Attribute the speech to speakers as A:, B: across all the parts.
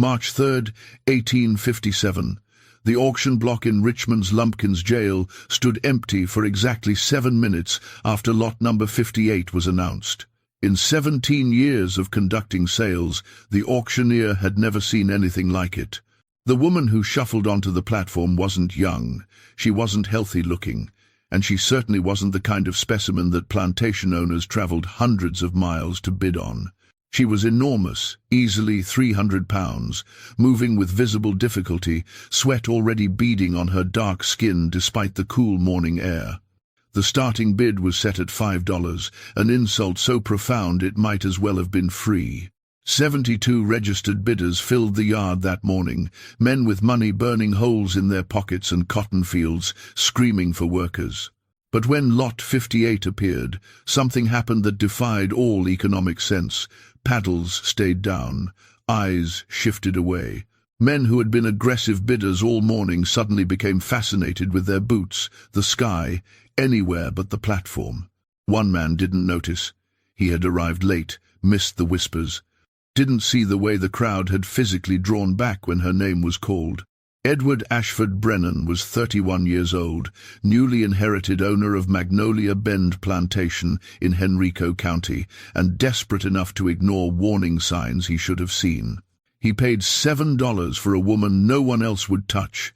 A: March 3, 1857. The auction block in Richmond's Lumpkins jail stood empty for exactly 7 minutes after lot number 58 was announced. In 17 years of conducting sales, the auctioneer had never seen anything like it. The woman who shuffled onto the platform wasn't young, she wasn't healthy-looking, and she certainly wasn't the kind of specimen that plantation owners traveled hundreds of miles to bid on. She was enormous, easily 300 pounds, moving with visible difficulty, sweat already beading on her dark skin despite the cool morning air. The starting bid was set at $5, an insult so profound it might as well have been free. 72 registered bidders filled the yard that morning, men with money burning holes in their pockets and cotton fields, screaming for workers. But when Lot 58 appeared, something happened that defied all economic sense. Paddles stayed down, eyes shifted away. Men who had been aggressive bidders all morning suddenly became fascinated with their boots, the sky, anywhere but the platform. One man didn't notice. He had arrived late, missed the whispers, didn't see the way the crowd had physically drawn back when her name was called. Edward Ashford Brennan was 31 years old, newly inherited owner of Magnolia Bend Plantation in Henrico County, and desperate enough to ignore warning signs he should have seen. He paid $7 for a woman no one else would touch.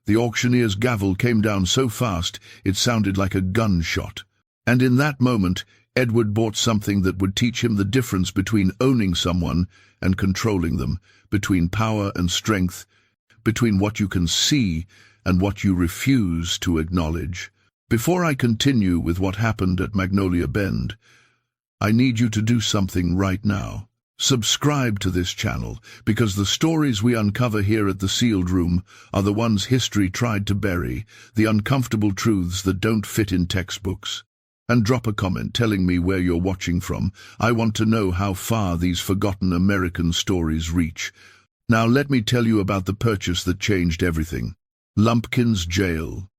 A: The auctioneer's gavel came down so fast it sounded like a gunshot. And in that moment, Edward bought something that would teach him the difference between owning someone and controlling them, between power and strength, between what you can see and what you refuse to acknowledge. Before I continue with what happened at Magnolia Bend, I need you to do something right now. Subscribe to this channel, because the stories we uncover here at the Sealed Room are the ones history tried to bury, the uncomfortable truths that don't fit in textbooks. And drop a comment telling me where you're watching from. I want to know how far these forgotten American stories reach. Now let me tell you about the purchase that changed everything. Lumpkins Jail,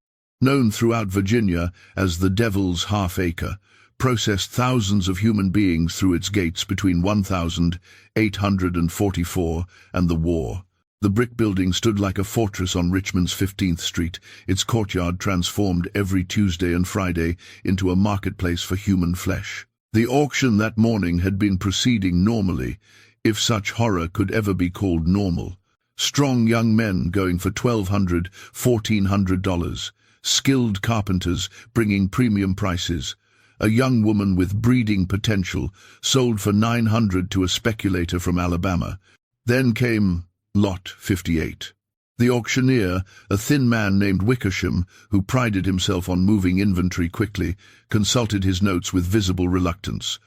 A: known throughout Virginia as the Devil's Half-Acre, processed thousands of human beings through its gates between 1844 and the war. The brick building stood like a fortress on Richmond's 15th Street, its courtyard transformed every Tuesday and Friday into a marketplace for human flesh. The auction that morning had been proceeding normally, if such horror could ever be called normal. Strong young men going for $1,200, $1,400, skilled carpenters bringing premium prices. A young woman with breeding potential sold for $900 to a speculator from Alabama. Then came Lot 58. The auctioneer, a thin man named Wickersham, who prided himself on moving inventory quickly, consulted his notes with visible reluctance.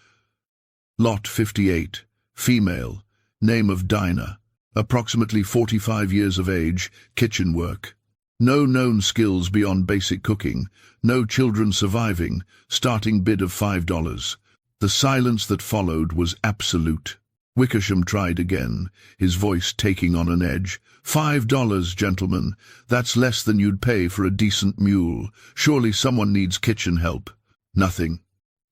A: Lot 58. Female, name of Dinah, approximately 45 years of age, kitchen work. No known skills beyond basic cooking, no children surviving, starting bid of $5. The silence that followed was absolute. Wickersham tried again, his voice taking on an edge. $5, gentlemen, that's less than you'd pay for a decent mule. Surely someone needs kitchen help. Nothing.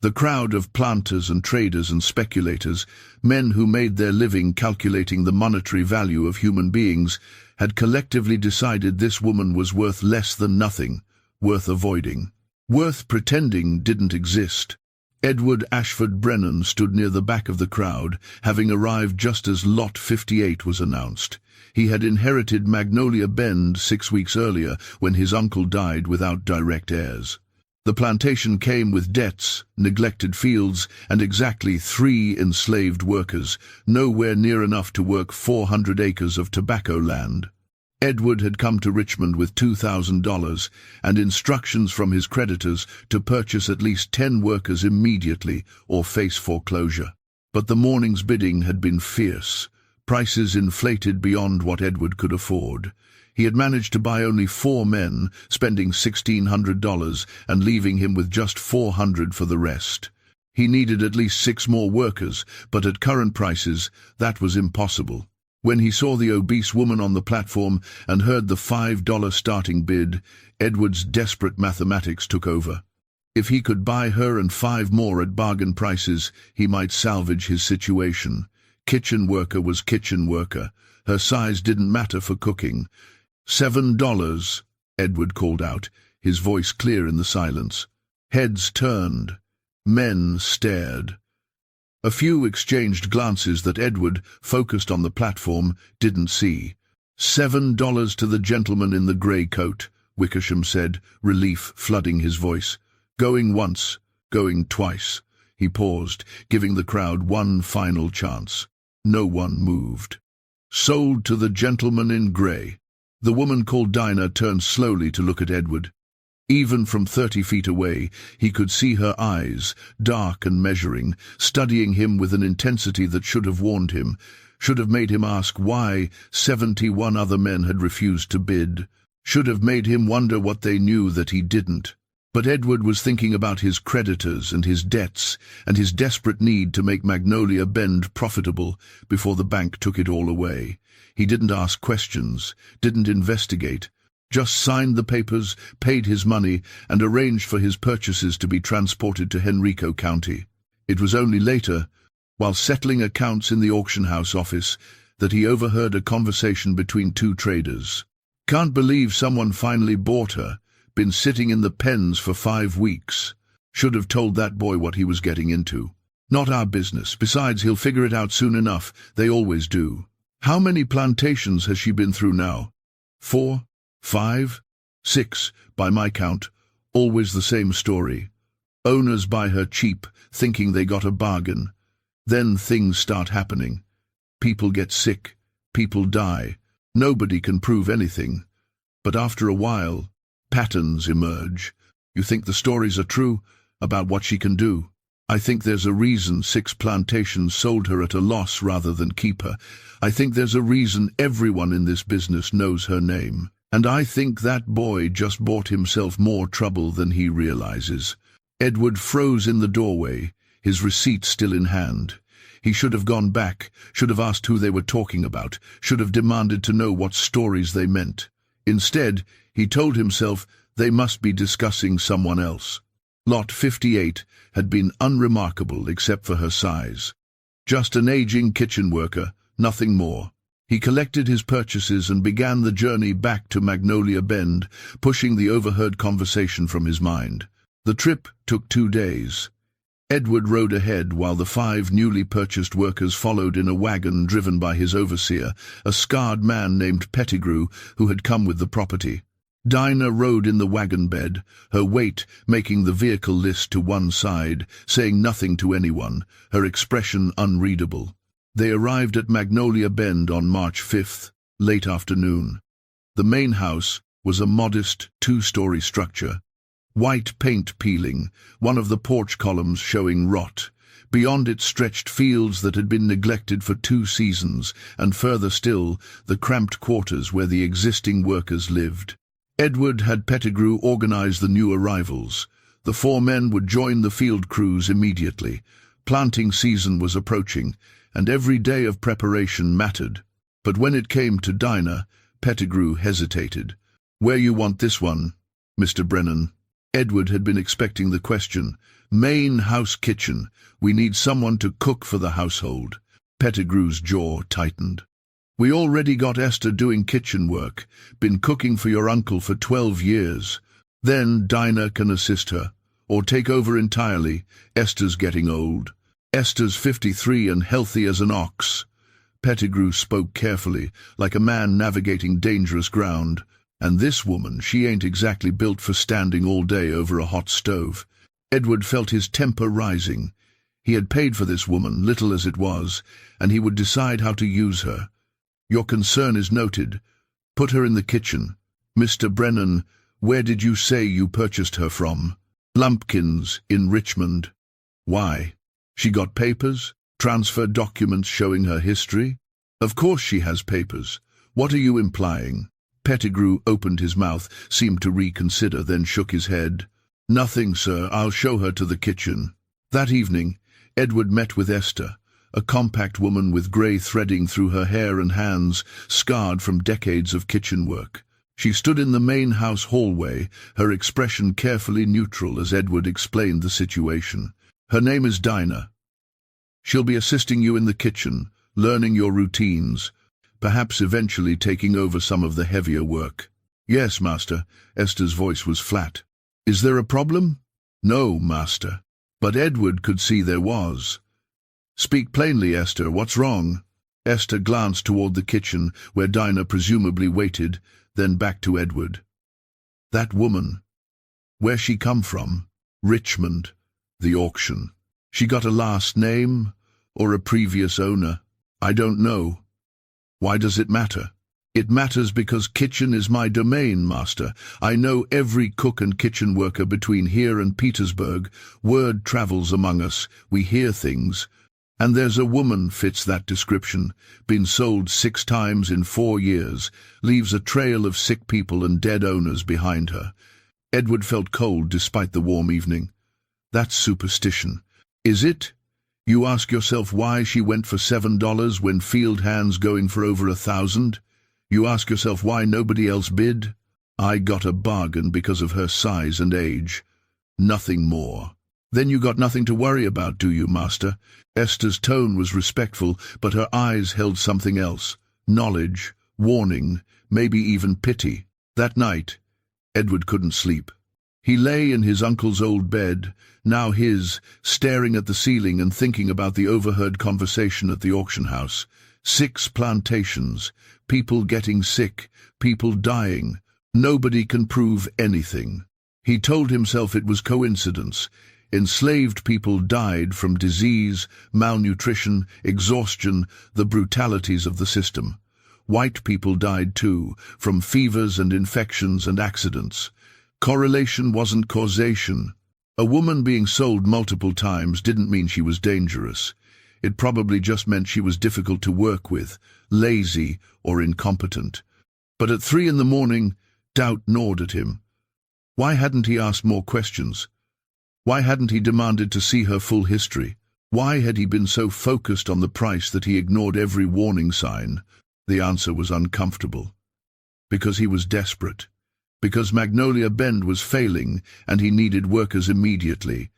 A: The crowd of planters and traders and speculators, men who made their living calculating the monetary value of human beings, had collectively decided this woman was worth less than nothing, worth avoiding, worth pretending didn't exist. Edward Ashford Brennan stood near the back of the crowd, having arrived just as Lot 58 was announced. He had inherited Magnolia Bend 6 weeks earlier when his uncle died without direct heirs. The plantation came with debts, neglected fields, and exactly 3 enslaved workers, nowhere near enough to work 400 acres of tobacco land. Edward had come to Richmond with $2,000 and instructions from his creditors to purchase at least 10 workers immediately or face foreclosure. But the morning's bidding had been fierce, prices inflated beyond what Edward could afford. He had managed to buy only 4 men, spending $1,600 and leaving him with just $400 for the rest. He needed at least 6 more workers, but at current prices, that was impossible. When he saw the obese woman on the platform and heard the $5 starting bid, Edward's desperate mathematics took over. If he could buy her and 5 more at bargain prices, he might salvage his situation. Kitchen worker was kitchen worker. Her size didn't matter for cooking. $7, Edward called out, his voice clear in the silence. Heads turned. Men stared. A few exchanged glances that Edward, focused on the platform, didn't see. $7 to the gentleman in the grey coat, Wickersham said, relief flooding his voice. Going once, going twice. He paused, giving the crowd one final chance. No one moved. Sold to the gentleman in grey. The woman called Dinah turned slowly to look at Edward. Even from 30 feet away, he could see her eyes, dark and measuring, studying him with an intensity that should have warned him, should have made him ask why 71 other men had refused to bid, should have made him wonder what they knew that he didn't. But Edward was thinking about his creditors and his debts and his desperate need to make Magnolia Bend profitable before the bank took it all away. He didn't ask questions, didn't investigate, just signed the papers, paid his money, and arranged for his purchases to be transported to Henrico County. It was only later, while settling accounts in the auction house office, that he overheard a conversation between two traders. Can't believe someone finally bought her. Been sitting in the pens for 5 weeks. Should have told that boy what he was getting into. Not our business. Besides, he'll figure it out soon enough. They always do. How many plantations has she been through now? 4? 5? 6, by my count. Always the same story. Owners buy her cheap, thinking they got a bargain. Then things start happening. People get sick. People die. Nobody can prove anything. But after a while, patterns emerge. You think the stories are true about what she can do? I think there's a reason 6 plantations sold her at a loss rather than keep her. I think there's a reason everyone in this business knows her name. And I think that boy just bought himself more trouble than he realizes. Edward froze in the doorway, his receipt still in hand. He should have gone back, should have asked who they were talking about, should have demanded to know what stories they meant. Instead, he told himself they must be discussing someone else. Lot 58 had been unremarkable except for her size. Just an aging kitchen worker, nothing more. He collected his purchases and began the journey back to Magnolia Bend, pushing the overheard conversation from his mind. The trip took 2 days. Edward rode ahead while the 5 newly purchased workers followed in a wagon driven by his overseer, a scarred man named Pettigrew, who had come with the property. Dinah rode in the wagon bed, her weight making the vehicle list to one side, saying nothing to anyone, her expression unreadable. They arrived at Magnolia Bend on March 5th, late afternoon. The main house was a modest 2-story structure. White paint peeling, one of the porch columns showing rot. Beyond it stretched fields that had been neglected for 2 seasons, and further still, the cramped quarters where the existing workers lived. Edward had Pettigrew organize the new arrivals. The 4 men would join the field crews immediately. Planting season was approaching, and every day of preparation mattered. But when it came to Dinah, Pettigrew hesitated. "Where you want this one, Mr. Brennan?" Edward had been expecting the question. "Main house kitchen. We need someone to cook for the household." Pettigrew's jaw tightened. "We already got Esther doing kitchen work. Been cooking for your uncle for 12 years. Then Dinah can assist her, or take over entirely. Esther's getting old. Esther's 53 and healthy as an ox." Pettigrew spoke carefully, like a man navigating dangerous ground. "And this woman, she ain't exactly built for standing all day over a hot stove." Edward felt his temper rising. He had paid for this woman, little as it was, and he would decide how to use her. "Your concern is noted. Put her in the kitchen. Mr. Brennan, where did you say you purchased her from?" "Lumpkins, in Richmond." "Why? She got papers? Transfer documents showing her history?" "Of course she has papers. What are you implying?" Pettigrew opened his mouth, seemed to reconsider, then shook his head. "Nothing, sir. I'll show her to the kitchen." That evening, Edward met with Esther, a compact woman with grey threading through her hair and hands, scarred from decades of kitchen work. She stood in the main house hallway, her expression carefully neutral as Edward explained the situation. "Her name is Dinah. She'll be assisting you in the kitchen, learning your routines. perhaps eventually taking over some of the heavier work. "Yes, master." Esther's voice was flat. "Is there a problem?" "No, master." But Edward could see there was. "Speak plainly, Esther. What's wrong?" Esther glanced toward the kitchen, where Dinah presumably waited, then back to Edward. "That woman. Where she come from?" "Richmond. The auction. She got a last name, or a previous owner?" "I don't know." "Why does it matter?" "It matters because kitchen is my domain, master. I know every cook and kitchen worker between here and Petersburg. Word travels among us. We hear things. And there's a woman fits that description, been sold 6 times in 4 years, leaves a trail of sick people and dead owners behind her." Edward felt cold despite the warm evening. "That's superstition." "Is it? You ask yourself why she went for $7 when field hands going for over 1,000? You ask yourself why nobody else bid? I got a bargain because of her size and age. Nothing more." "Then you got nothing to worry about, do you, master?" Esther's tone was respectful, but her eyes held something else. Knowledge, warning, maybe even pity. That night, Edward couldn't sleep. He lay in his uncle's old bed, now his, staring at the ceiling and thinking about the overheard conversation at the auction house. 6 plantations, people getting sick, people dying. Nobody can prove anything. He told himself it was coincidence. Enslaved people died from disease, malnutrition, exhaustion, the brutalities of the system. White people died too, from fevers and infections and accidents. Correlation wasn't causation. A woman being sold multiple times didn't mean she was dangerous. It probably just meant she was difficult to work with, lazy or incompetent. But at 3 in the morning, doubt gnawed at him. Why hadn't he asked more questions? Why hadn't he demanded to see her full history? Why had he been so focused on the price that he ignored every warning sign? The answer was uncomfortable. Because he was desperate. Because Magnolia Bend was failing and he needed workers immediately.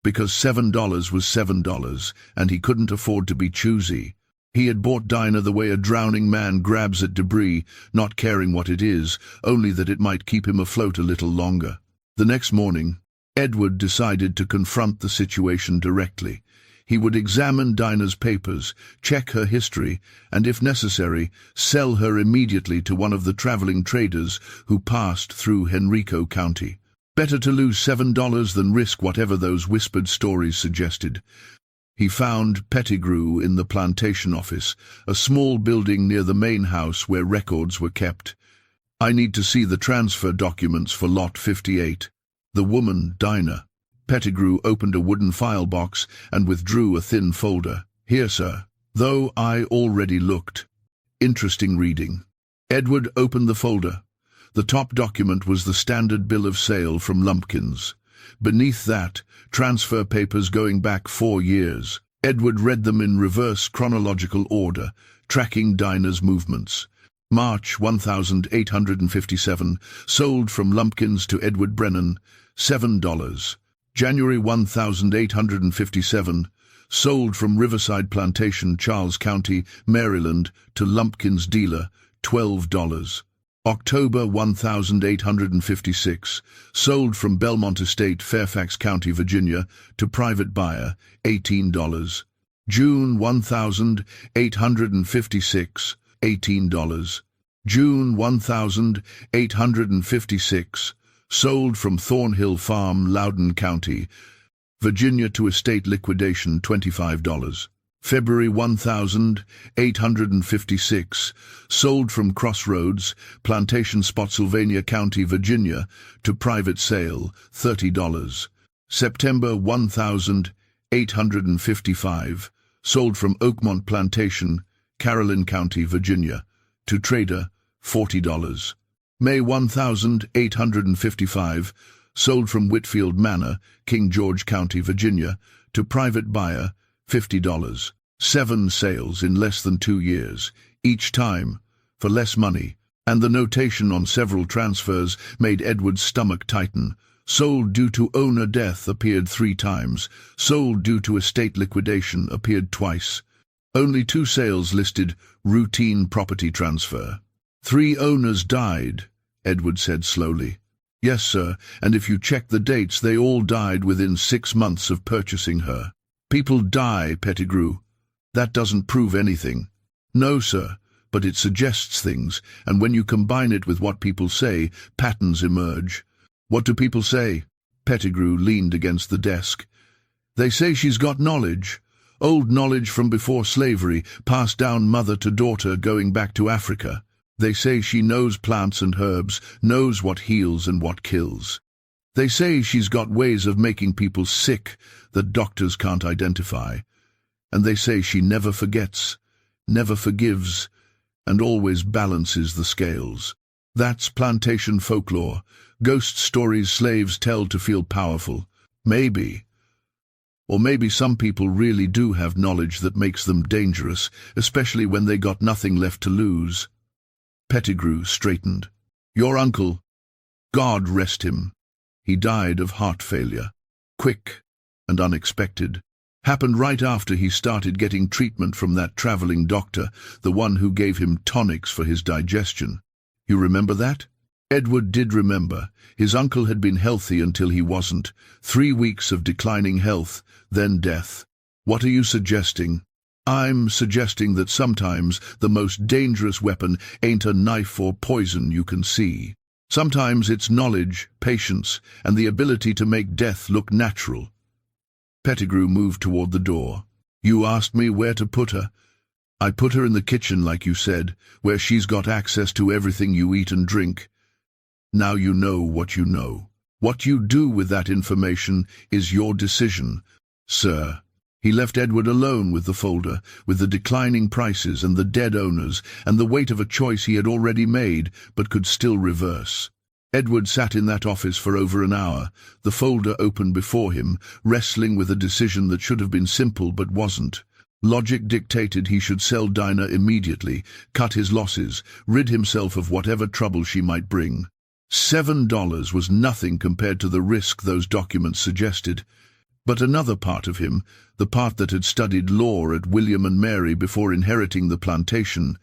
A: Because $7 was $7 and he couldn't afford to be choosy. He had bought Dinah the way a drowning man grabs at debris, not caring what it is, only that it might keep him afloat a little longer. The next morning, Edward decided to confront the situation directly. He would examine Dinah's papers, check her history, and if necessary, sell her immediately to one of the traveling traders who passed through Henrico County. Better to lose $7 than risk whatever those whispered stories suggested. He found Pettigrew in the Plantation office, a small building near the main house where records were kept. "I need to see the transfer documents for Lot 58. The woman, Dinah." Pettigrew opened a wooden file box and withdrew a thin folder. "Here, sir. Though I already looked." Interesting reading. Edward opened the folder. The top document was the standard bill of sale from Lumpkins. Beneath that, transfer papers going back 4 years. Edward read them in reverse chronological order, tracking Dinah's movements. March 1857, sold from Lumpkins to Edward Brennan, $7. January 1857, sold from Riverside Plantation, Charles County, Maryland, to Lumpkins dealer, $12. October 1856, sold from Belmont Estate, Fairfax County, Virginia, to private buyer, $18. June 1856, $18. June 1856, sold from Thornhill Farm, Loudoun County, Virginia, to estate liquidation, $25. February 1856, sold from Crossroads, Plantation, Spotsylvania County, Virginia, to private sale, $30. September 1855, sold from Oakmont Plantation, Caroline County, Virginia, to trader, $40. May 1855, sold from Whitfield Manor, King George County, Virginia, to private buyer, $50. 7 sales in less than 2 years, each time for less money, and the notation on several transfers made Edward's stomach tighten. Sold due to owner death appeared 3 times. Sold due to estate liquidation appeared twice. Only 2 sales listed routine property transfer. 3 owners died, Edward said slowly. Yes, sir, and if you check the dates, they all died within 6 months of purchasing her. People die, Pettigrew. That doesn't prove anything. No, sir, but it suggests things, and when you combine it with what people say, patterns emerge. What do people say? Pettigrew leaned against the desk. They say she's got knowledge. Old knowledge from before slavery, passed down mother to daughter going back to Africa. They say she knows plants and herbs, knows what heals and what kills. They say she's got ways of making people sick that doctors can't identify. And they say she never forgets, never forgives, and always balances the scales. That's plantation folklore, ghost stories slaves tell to feel powerful. Maybe. Or maybe some people really do have knowledge that makes them dangerous, especially when they got nothing left to lose. Pettigrew straightened. Your uncle, God rest him, he died of heart failure. Quick and unexpected. Happened right after he started getting treatment from that traveling doctor, the one who gave him tonics for his digestion. You remember that? Edward did remember. His uncle had been healthy until he wasn't. 3 weeks of declining health, then death. What are you suggesting? I'm suggesting that sometimes the most dangerous weapon ain't a knife or poison you can see. Sometimes it's knowledge, patience, and the ability to make death look natural. Pettigrew moved toward the door. You asked me where to put her. I put her in the kitchen, like you said, where she's got access to everything you eat and drink. Now you know what you know. What you do with that information is your decision, sir. He left Edward alone with the folder, with the declining prices and the dead owners, and the weight of a choice he had already made, but could still reverse. Edward sat in that office for over an hour, the folder open before him, wrestling with a decision that should have been simple but wasn't. Logic dictated he should sell Dinah immediately, cut his losses, rid himself of whatever trouble she might bring. $7 was nothing compared to the risk those documents suggested. But another part of him, the part that had studied law at William and Mary before inheriting the plantation,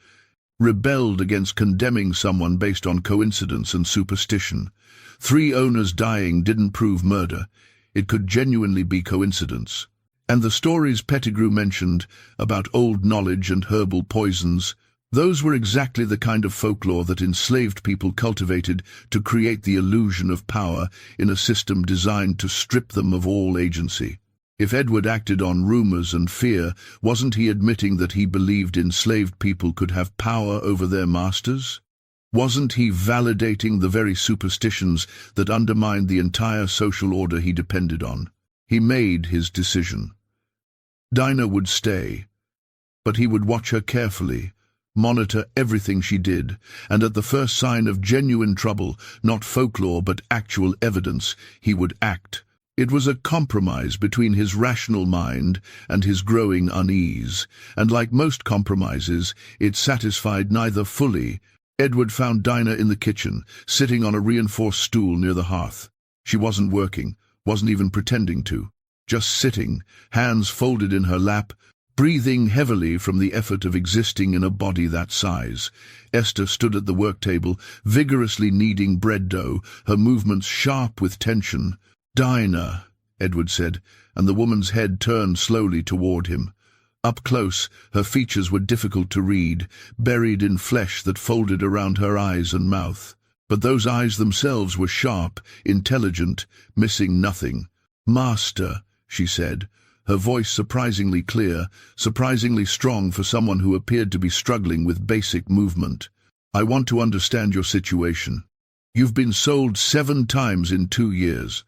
A: rebelled against condemning someone based on coincidence and superstition. 3 owners dying didn't prove murder. It could genuinely be coincidence. And the stories Pettigrew mentioned about old knowledge and herbal poisons, those were exactly the kind of folklore that enslaved people cultivated to create the illusion of power in a system designed to strip them of all agency. If Edward acted on rumors and fear, wasn't he admitting that he believed enslaved people could have power over their masters? Wasn't he validating the very superstitions that undermined the entire social order he depended on? He made his decision. Dinah would stay, but he would watch her carefully, monitor everything she did, and at the first sign of genuine trouble, not folklore but actual evidence, he would act. It was a compromise between his rational mind and his growing unease, and like most compromises, it satisfied neither fully. Edward found Dinah in the kitchen, sitting on a reinforced stool near the hearth. She wasn't working, wasn't even pretending to, just sitting, hands folded in her lap, breathing heavily from the effort of existing in a body that size. Esther stood at the work table, vigorously kneading bread dough, her movements sharp with tension. Dinah, Edward said, and the woman's head turned slowly toward him. Up close, her features were difficult to read, buried in flesh that folded around her eyes and mouth. But those eyes themselves were sharp, intelligent, missing nothing. "Master," she said, her voice surprisingly clear, surprisingly strong for someone who appeared to be struggling with basic movement. "I want to understand your situation. You've been sold 7 times in 2 years.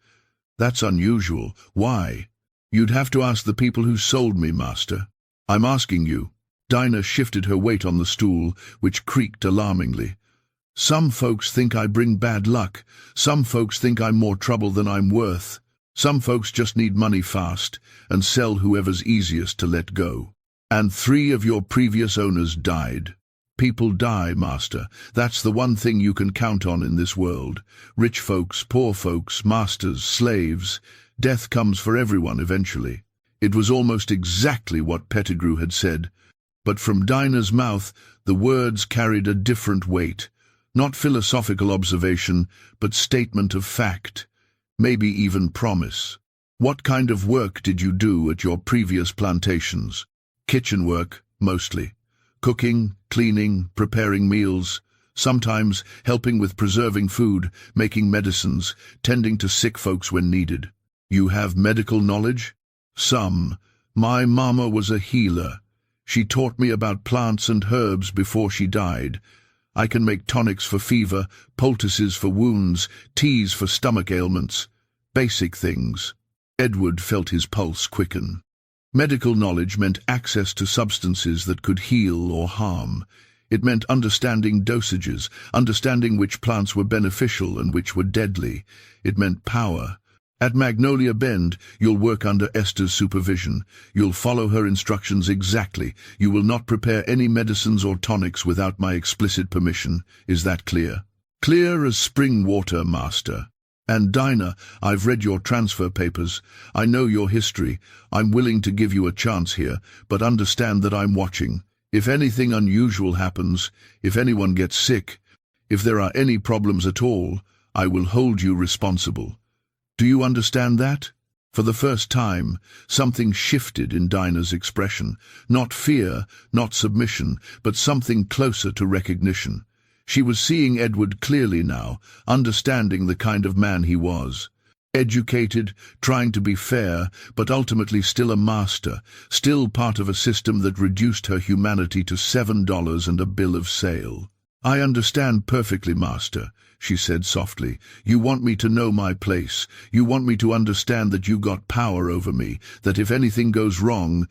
A: That's unusual. Why?" "You'd have to ask the people who sold me, Master. I'm asking you." Dinah shifted her weight on the stool, which creaked alarmingly. "Some folks think I bring bad luck. Some folks think I'm more trouble than I'm worth. Some folks just need money fast and sell whoever's easiest to let go. And 3 of your previous owners died. People die, Master. That's the one thing you can count on in this world. Rich folks, poor folks, masters, slaves. Death comes for everyone eventually." It was almost exactly what Pettigrew had said. But from Dinah's mouth, the words carried a different weight. Not philosophical observation, but statement of fact. Maybe even promise. What kind of work did you do at your previous plantations? Kitchen work, mostly. Cooking, cleaning, preparing meals. Sometimes helping with preserving food, making medicines, tending to sick folks when needed. You have medical knowledge? Some. My mama was a healer. She taught me about plants and herbs before she died. I can make tonics for fever, poultices for wounds, teas for stomach ailments. Basic things. Edward felt his pulse quicken. Medical knowledge meant access to substances that could heal or harm. It meant understanding dosages, understanding which plants were beneficial and which were deadly. It meant power. At Magnolia Bend, you'll work under Esther's supervision. You'll follow her instructions exactly. You will not prepare any medicines or tonics without my explicit permission. Is that clear? Clear as spring water, Master. And Dinah, I've read your transfer papers. I know your history. I'm willing to give you a chance here, but understand that I'm watching. If anything unusual happens, if anyone gets sick, if there are any problems at all, I will hold you responsible. Do you understand that? For the first time, something shifted in Dinah's expression. Not fear, not submission, but something closer to recognition. She was seeing Edward clearly now, understanding the kind of man he was. Educated, trying to be fair, but ultimately still a master, still part of a system that reduced her humanity to $7 and a bill of sale. I understand perfectly, Master, she said softly. You want me to know my place. You want me to understand that you got power over me, that if anything goes wrong,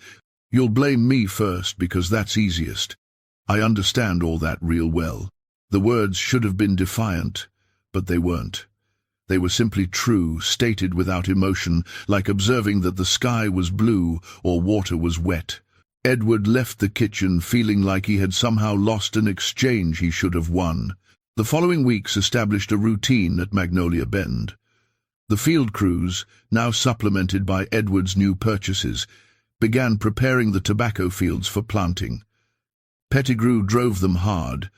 A: you'll blame me first because that's easiest. I understand all that real well. The words should have been defiant, but they weren't. They were simply true, stated without emotion, like observing that the sky was blue or water was wet. Edward left the kitchen feeling like he had somehow lost an exchange he should have won. The following weeks established a routine at Magnolia Bend. The field crews, now supplemented by Edward's new purchases, began preparing the tobacco fields for planting. Pettigrew drove them hard,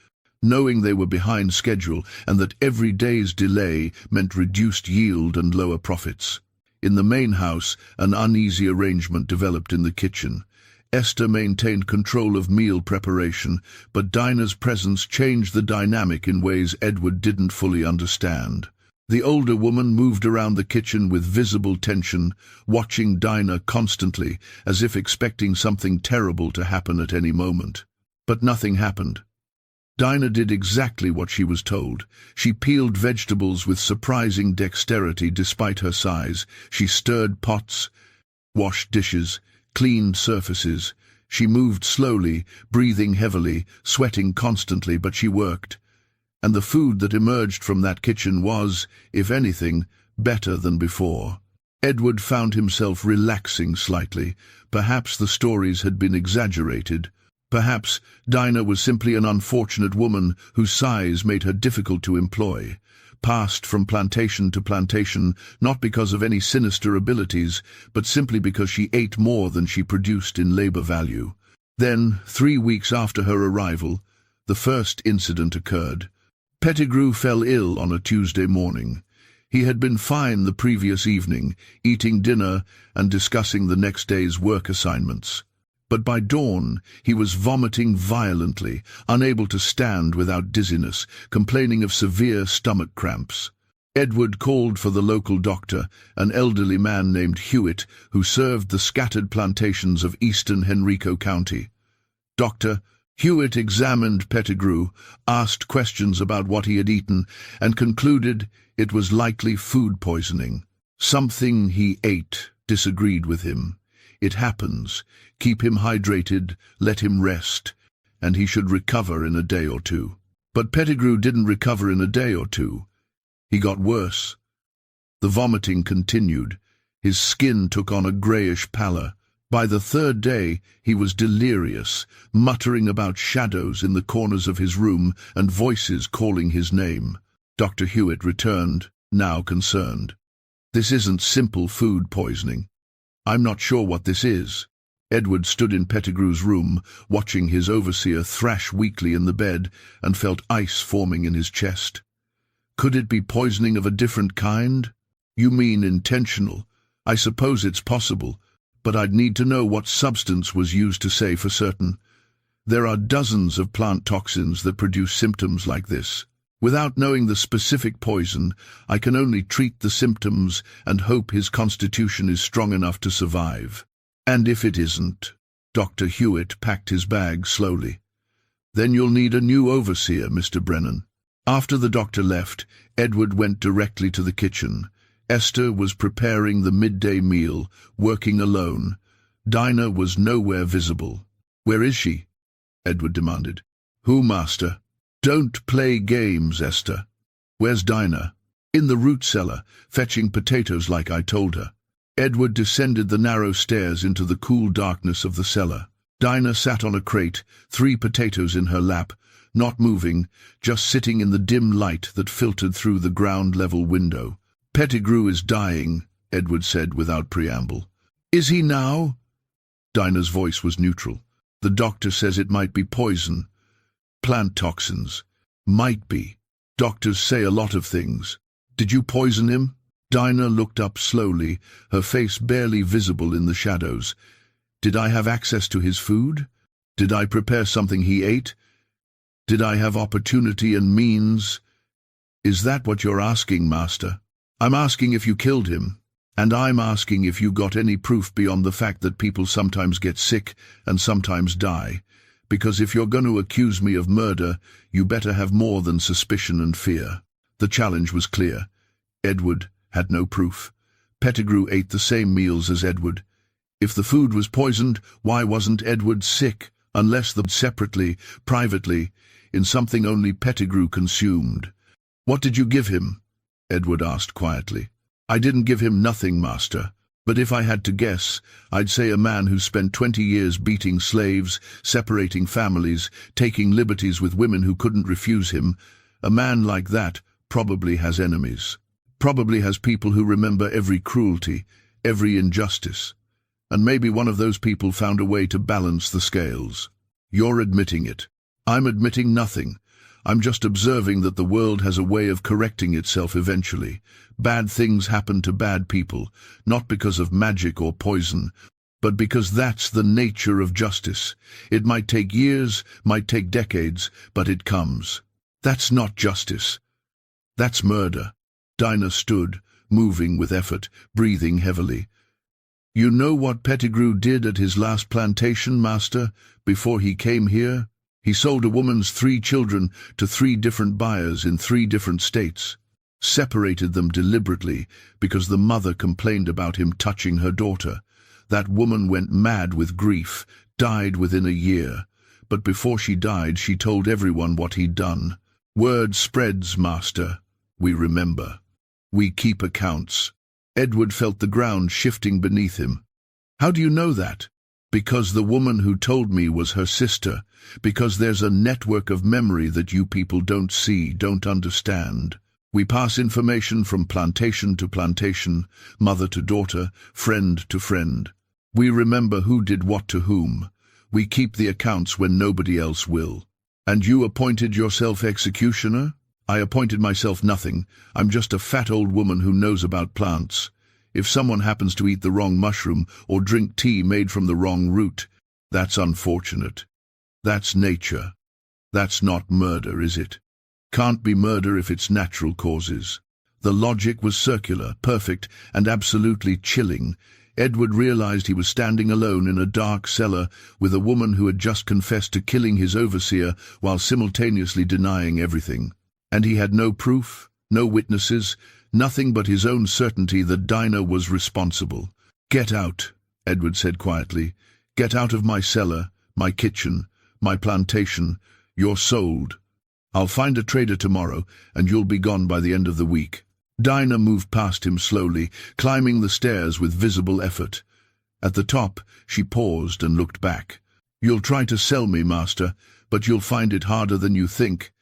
A: knowing they were behind schedule and that every day's delay meant reduced yield and lower profits. In the main house, an uneasy arrangement developed in the kitchen. Esther maintained control of meal preparation, but Dinah's presence changed the dynamic in ways Edward didn't fully understand. The older woman moved around the kitchen with visible tension, watching Dinah constantly, as if expecting something terrible to happen at any moment. But nothing happened. Dinah did exactly what she was told. She peeled vegetables with surprising dexterity despite her size. She stirred pots, washed dishes, cleaned surfaces. She moved slowly, breathing heavily, sweating constantly, but she worked. And the food that emerged from that kitchen was, if anything, better than before. Edward found himself relaxing slightly. Perhaps the stories had been exaggerated. Perhaps Dinah was simply an unfortunate woman whose size made her difficult to employ, passed from plantation to plantation, not because of any sinister abilities, but simply because she ate more than she produced in labor value. Then, 3 weeks after her arrival, the first incident occurred. Pettigrew fell ill on a Tuesday morning. He had been fine the previous evening, eating dinner and discussing the next day's work assignments. But by dawn, he was vomiting violently, unable to stand without dizziness, complaining of severe stomach cramps. Edward called for the local doctor, an elderly man named Hewitt, who served the scattered plantations of eastern Henrico County. Dr. Hewitt examined Pettigrew, asked questions about what he had eaten, and concluded it was likely food poisoning. Something he ate disagreed with him. It happens. Keep him hydrated, let him rest, and he should recover in a day or two. But Pettigrew didn't recover in a day or two. He got worse. The vomiting continued. His skin took on a greyish pallor. By the third day, he was delirious, muttering about shadows in the corners of his room and voices calling his name. Dr. Hewitt returned, now concerned. This isn't simple food poisoning. I'm not sure what this is. Edward stood in Pettigrew's room, watching his overseer thrash weakly in the bed, and felt ice forming in his chest. Could it be poisoning of a different kind? You mean intentional? I suppose it's possible, but I'd need to know what substance was used to say for certain. There are dozens of plant toxins that produce symptoms like this. Without knowing the specific poison, I can only treat the symptoms and hope his constitution is strong enough to survive. And if it isn't, Dr. Hewitt packed his bag slowly. Then you'll need a new overseer, Mr. Brennan. After the doctor left, Edward went directly to the kitchen. Esther was preparing the midday meal, working alone. Dinah was nowhere visible. Where is she? Edward demanded. Who, master? Don't play games, Esther. Where's Dinah? In the root cellar, fetching potatoes like I told her. Edward descended the narrow stairs into the cool darkness of the cellar. Dinah sat on a crate, 3 potatoes in her lap, not moving, just sitting in the dim light that filtered through the ground-level window. Pettigrew is dying, Edward said without preamble. Is he now? Dinah's voice was neutral. The doctor says it might be poison. Plant toxins. Might be. Doctors say a lot of things. Did you poison him? Dinah looked up slowly, her face barely visible in the shadows. Did I have access to his food? Did I prepare something he ate? Did I have opportunity and means? Is that what you're asking, master? I'm asking if you killed him, and I'm asking if you got any proof beyond the fact that people sometimes get sick and sometimes die, because if you're going to accuse me of murder, you better have more than suspicion and fear. The challenge was clear. Edward had no proof. Pettigrew ate the same meals as Edward. If the food was poisoned, why wasn't Edward sick, unless separately, privately, in something only Pettigrew consumed? What did you give him? Edward asked quietly. I didn't give him nothing, master. But if I had to guess, I'd say a man who spent 20 years beating slaves, separating families, taking liberties with women who couldn't refuse him, a man like that probably has enemies. Probably has people who remember every cruelty, every injustice. And maybe one of those people found a way to balance the scales. You're admitting it. I'm admitting nothing. I'm just observing that the world has a way of correcting itself eventually. Bad things happen to bad people, not because of magic or poison, but because that's the nature of justice. It might take years, might take decades, but it comes. That's not justice. That's murder. Dinah stood, moving with effort, breathing heavily. You know what Pettigrew did at his last plantation, master, before he came here? He sold a woman's 3 children to 3 different buyers in 3 different states. Separated them deliberately because the mother complained about him touching her daughter. That woman went mad with grief, died within a year. But before she died, she told everyone what he'd done. Word spreads, master. We remember. We keep accounts. Edward felt the ground shifting beneath him. How do you know that? Because the woman who told me was her sister. Because there's a network of memory that you people don't see, don't understand. We pass information from plantation to plantation, mother to daughter, friend to friend. We remember who did what to whom. We keep the accounts when nobody else will. And you appointed yourself executioner? I appointed myself nothing. I'm just a fat old woman who knows about plants. If someone happens to eat the wrong mushroom or drink tea made from the wrong root, that's unfortunate. That's nature. That's not murder, is it? Can't be murder if it's natural causes. The logic was circular, perfect, and absolutely chilling. Edward realized he was standing alone in a dark cellar with a woman who had just confessed to killing his overseer while simultaneously denying everything. And he had no proof, no witnesses, nothing but his own certainty that Dinah was responsible. Get out, Edward said quietly. Get out of my cellar, my kitchen, my plantation. You're sold. I'll find a trader tomorrow, and you'll be gone by the end of the week. Dinah moved past him slowly, climbing the stairs with visible effort. At the top, she paused and looked back. You'll try to sell me, master, but you'll find it harder than you think,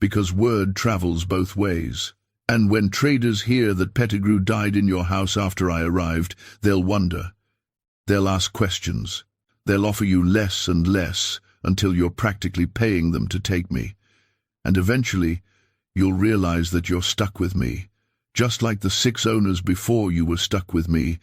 A: because word travels both ways. And when traders hear that Pettigrew died in your house after I arrived, they'll wonder. They'll ask questions. They'll offer you less and less until you're practically paying them to take me. And eventually, you'll realize that you're stuck with me, just like the 6 owners before you were stuck with me,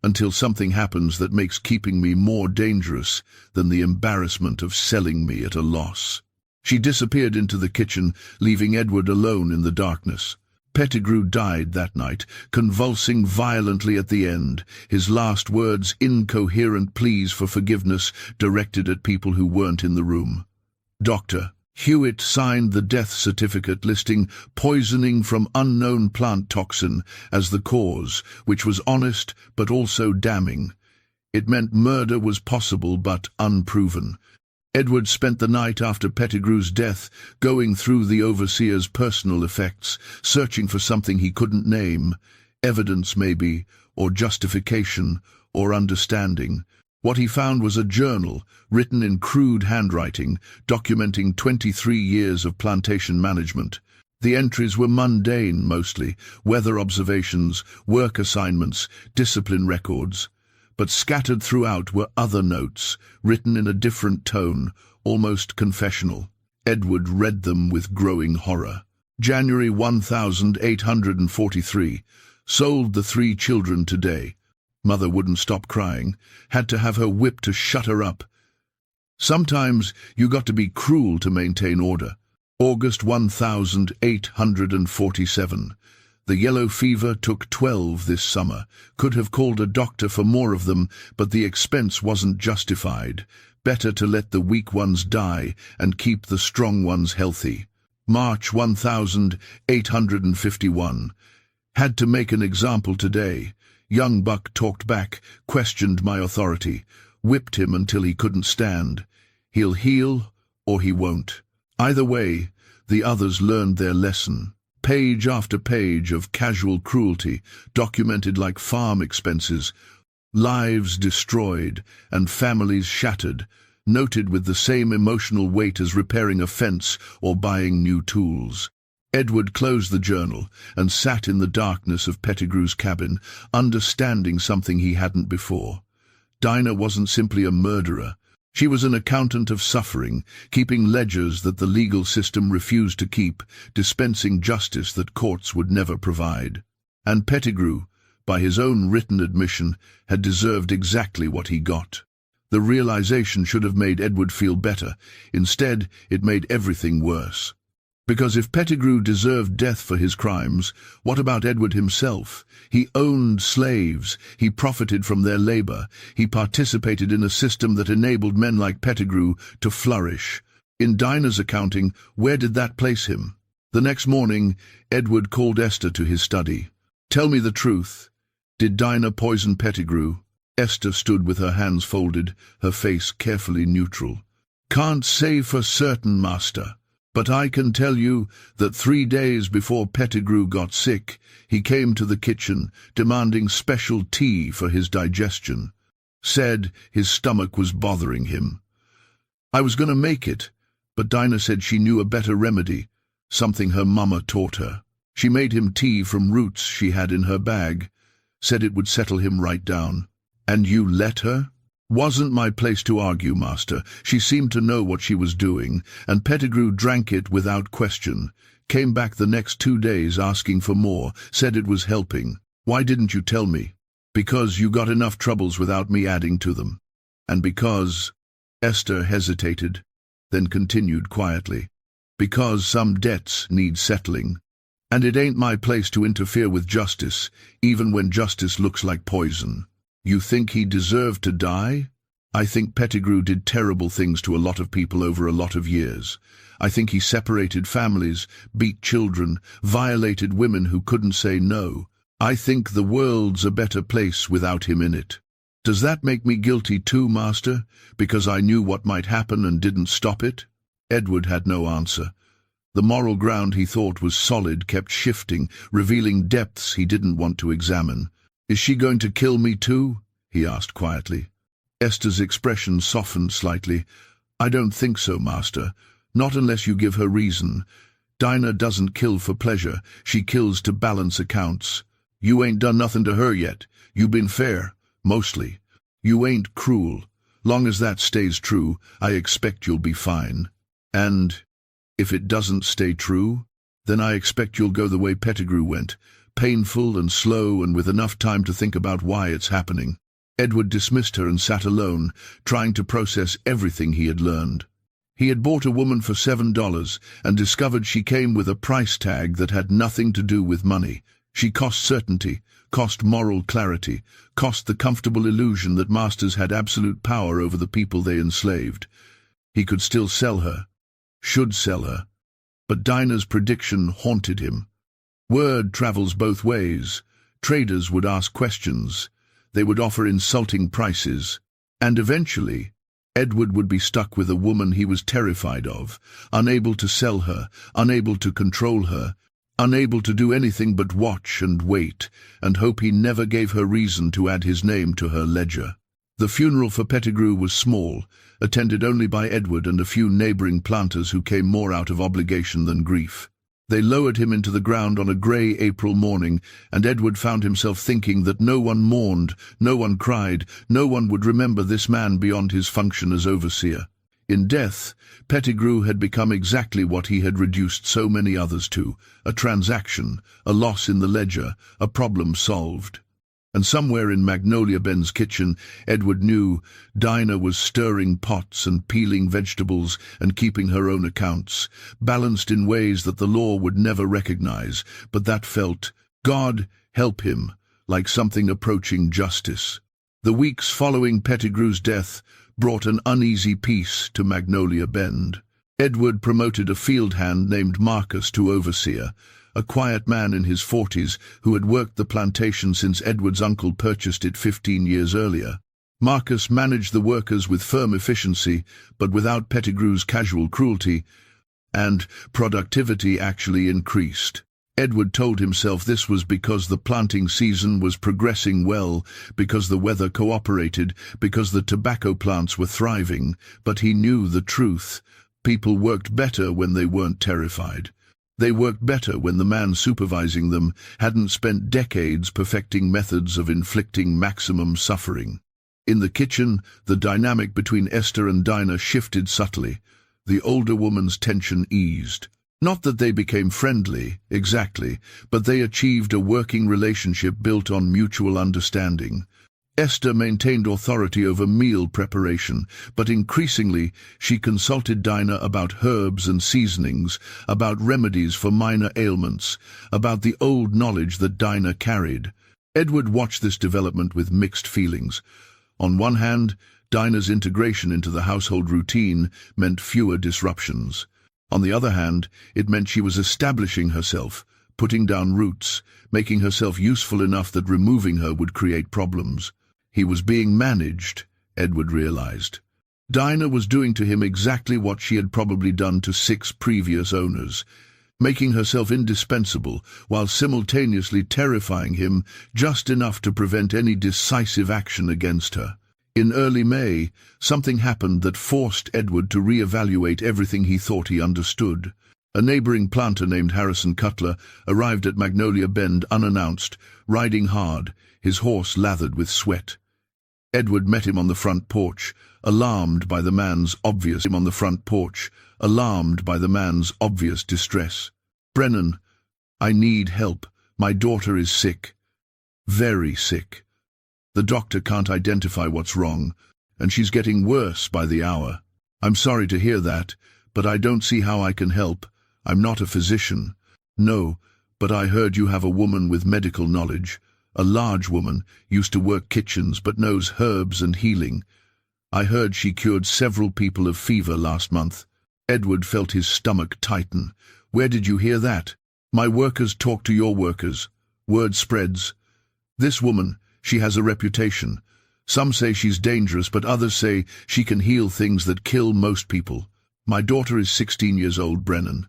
A: until something happens that makes keeping me more dangerous than the embarrassment of selling me at a loss." She disappeared into the kitchen, leaving Edward alone in the darkness. Pettigrew died that night, convulsing violently at the end, his last words incoherent pleas for forgiveness directed at people who weren't in the room. Dr. Hewitt signed the death certificate listing poisoning from unknown plant toxin as the cause, which was honest but also damning. It meant murder was possible but unproven. Edward spent the night after Pettigrew's death going through the overseer's personal effects, searching for something he couldn't name, evidence maybe, or justification, or understanding. What he found was a journal, written in crude handwriting, documenting 23 years of plantation management. The entries were mundane mostly, weather observations, work assignments, discipline records. But scattered throughout were other notes, written in a different tone, almost confessional. Edward read them with growing horror. January 1843. Sold the 3 children today. Mother wouldn't stop crying. Had to have her whipped to shut her up. Sometimes you got to be cruel to maintain order. August 1847. The yellow fever took 12 this summer. Could have called a doctor for more of them, but the expense wasn't justified. Better to let the weak ones die and keep the strong ones healthy. March 1851. Had to make an example today. Young buck talked back, questioned my authority, whipped him until he couldn't stand. He'll heal or he won't. Either way, the others learned their lesson. Page after page of casual cruelty, documented like farm expenses, lives destroyed and families shattered, noted with the same emotional weight as repairing a fence or buying new tools. Edward closed the journal and sat in the darkness of Pettigrew's cabin, understanding something he hadn't before. Dinah wasn't simply a murderer. She was an accountant of suffering, keeping ledgers that the legal system refused to keep, dispensing justice that courts would never provide. And Pettigrew, by his own written admission, had deserved exactly what he got. The realization should have made Edward feel better. Instead, it made everything worse. Because if Pettigrew deserved death for his crimes, what about Edward himself? He owned slaves, he profited from their labor, he participated in a system that enabled men like Pettigrew to flourish. In Dinah's accounting, where did that place him? The next morning, Edward called Esther to his study. "Tell me the truth. Did Dinah poison Pettigrew?" Esther stood with her hands folded, her face carefully neutral. "Can't say for certain, master. But I can tell you that 3 days before Pettigrew got sick, he came to the kitchen, demanding special tea for his digestion. Said his stomach was bothering him. I was going to make it, but Dinah said she knew a better remedy, something her mama taught her. She made him tea from roots she had in her bag, said it would settle him right down. And you let her? Wasn't my place to argue, master. She seemed to know what she was doing, and Pettigrew drank it without question. Came back the next 2 days asking for more, said it was helping. Why didn't you tell me? Because you got enough troubles without me adding to them. And because... Esther hesitated, then continued quietly. Because some debts need settling. And it ain't my place to interfere with justice, even when justice looks like poison. You think he deserved to die? I think Pettigrew did terrible things to a lot of people over a lot of years. I think he separated families, beat children, violated women who couldn't say no. I think the world's a better place without him in it. Does that make me guilty too, master, because I knew what might happen and didn't stop it? Edward had no answer. The moral ground he thought was solid kept shifting, revealing depths he didn't want to examine. Is she going to kill me too? He asked quietly. Esther's expression softened slightly. I don't think so, master. Not unless you give her reason. Dinah doesn't kill for pleasure. She kills to balance accounts. You ain't done nothing to her yet. You been fair, mostly. You ain't cruel. Long as that stays true, I expect you'll be fine. And if it doesn't stay true, then I expect you'll go the way Pettigrew went, painful and slow and with enough time to think about why it's happening." Edward dismissed her and sat alone, trying to process everything he had learned. He had bought a woman for $7 and discovered she came with a price tag that had nothing to do with money. She cost certainty, cost moral clarity, cost the comfortable illusion that masters had absolute power over the people they enslaved. He could still sell her, should sell her, but Dinah's prediction haunted him. Word travels both ways. Traders would ask questions. They would offer insulting prices. And eventually, Edward would be stuck with a woman he was terrified of, unable to sell her, unable to control her, unable to do anything but watch and wait, and hope he never gave her reason to add his name to her ledger. The funeral for Pettigrew was small, attended only by Edward and a few neighbouring planters who came more out of obligation than grief. They lowered him into the ground on a grey April morning, and Edward found himself thinking that no one mourned, no one cried, no one would remember this man beyond his function as overseer. In death, Pettigrew had become exactly what he had reduced so many others to: a transaction, a loss in the ledger, a problem solved. And somewhere in Magnolia Ben's kitchen, Edward knew, Dinah was stirring pots and peeling vegetables and keeping her own accounts, balanced in ways that the law would never recognize, but that felt, God help him, like something approaching justice. The weeks following Pettigrew's death brought an uneasy peace to Magnolia Bend. Edward promoted a field hand named Marcus to overseer, a quiet man in his 40s who had worked the plantation since Edward's uncle purchased it 15 years earlier. Marcus managed the workers with firm efficiency, but without Pettigrew's casual cruelty, and productivity actually increased. Edward told himself this was because the planting season was progressing well, because the weather cooperated, because the tobacco plants were thriving, but he knew the truth. People worked better when they weren't terrified. They worked better when the man supervising them hadn't spent decades perfecting methods of inflicting maximum suffering. In the kitchen, the dynamic between Esther and Dinah shifted subtly. The older woman's tension eased. Not that they became friendly, exactly, but they achieved a working relationship built on mutual understanding. Esther maintained authority over meal preparation, but increasingly she consulted Dinah about herbs and seasonings, about remedies for minor ailments, about the old knowledge that Dinah carried. Edward watched this development with mixed feelings. On one hand, Dinah's integration into the household routine meant fewer disruptions. On the other hand, it meant she was establishing herself, putting down roots, making herself useful enough that removing her would create problems. He was being managed, Edward realized. Dinah was doing to him exactly what she had probably done to 6 previous owners, making herself indispensable while simultaneously terrifying him just enough to prevent any decisive action against her. In early May, something happened that forced Edward to reevaluate everything he thought he understood. A neighboring planter named Harrison Cutler arrived at Magnolia Bend unannounced, riding hard, his horse lathered with sweat. Edward met him on the front porch, alarmed by the man's obvious distress. "Brennan, I need help. My daughter is sick. Very sick. The doctor can't identify what's wrong, and she's getting worse by the hour. I'm sorry to hear that, but I don't see how I can help. I'm not a physician." "No, but I heard you have a woman with medical knowledge. A large woman, used to work kitchens but knows herbs and healing. I heard she cured several people of fever last month." Edward felt his stomach tighten. "Where did you hear that?" "My workers talk to your workers. Word spreads. This woman, she has a reputation. Some say she's dangerous, but others say she can heal things that kill most people. My daughter is 16 years old, Brennan.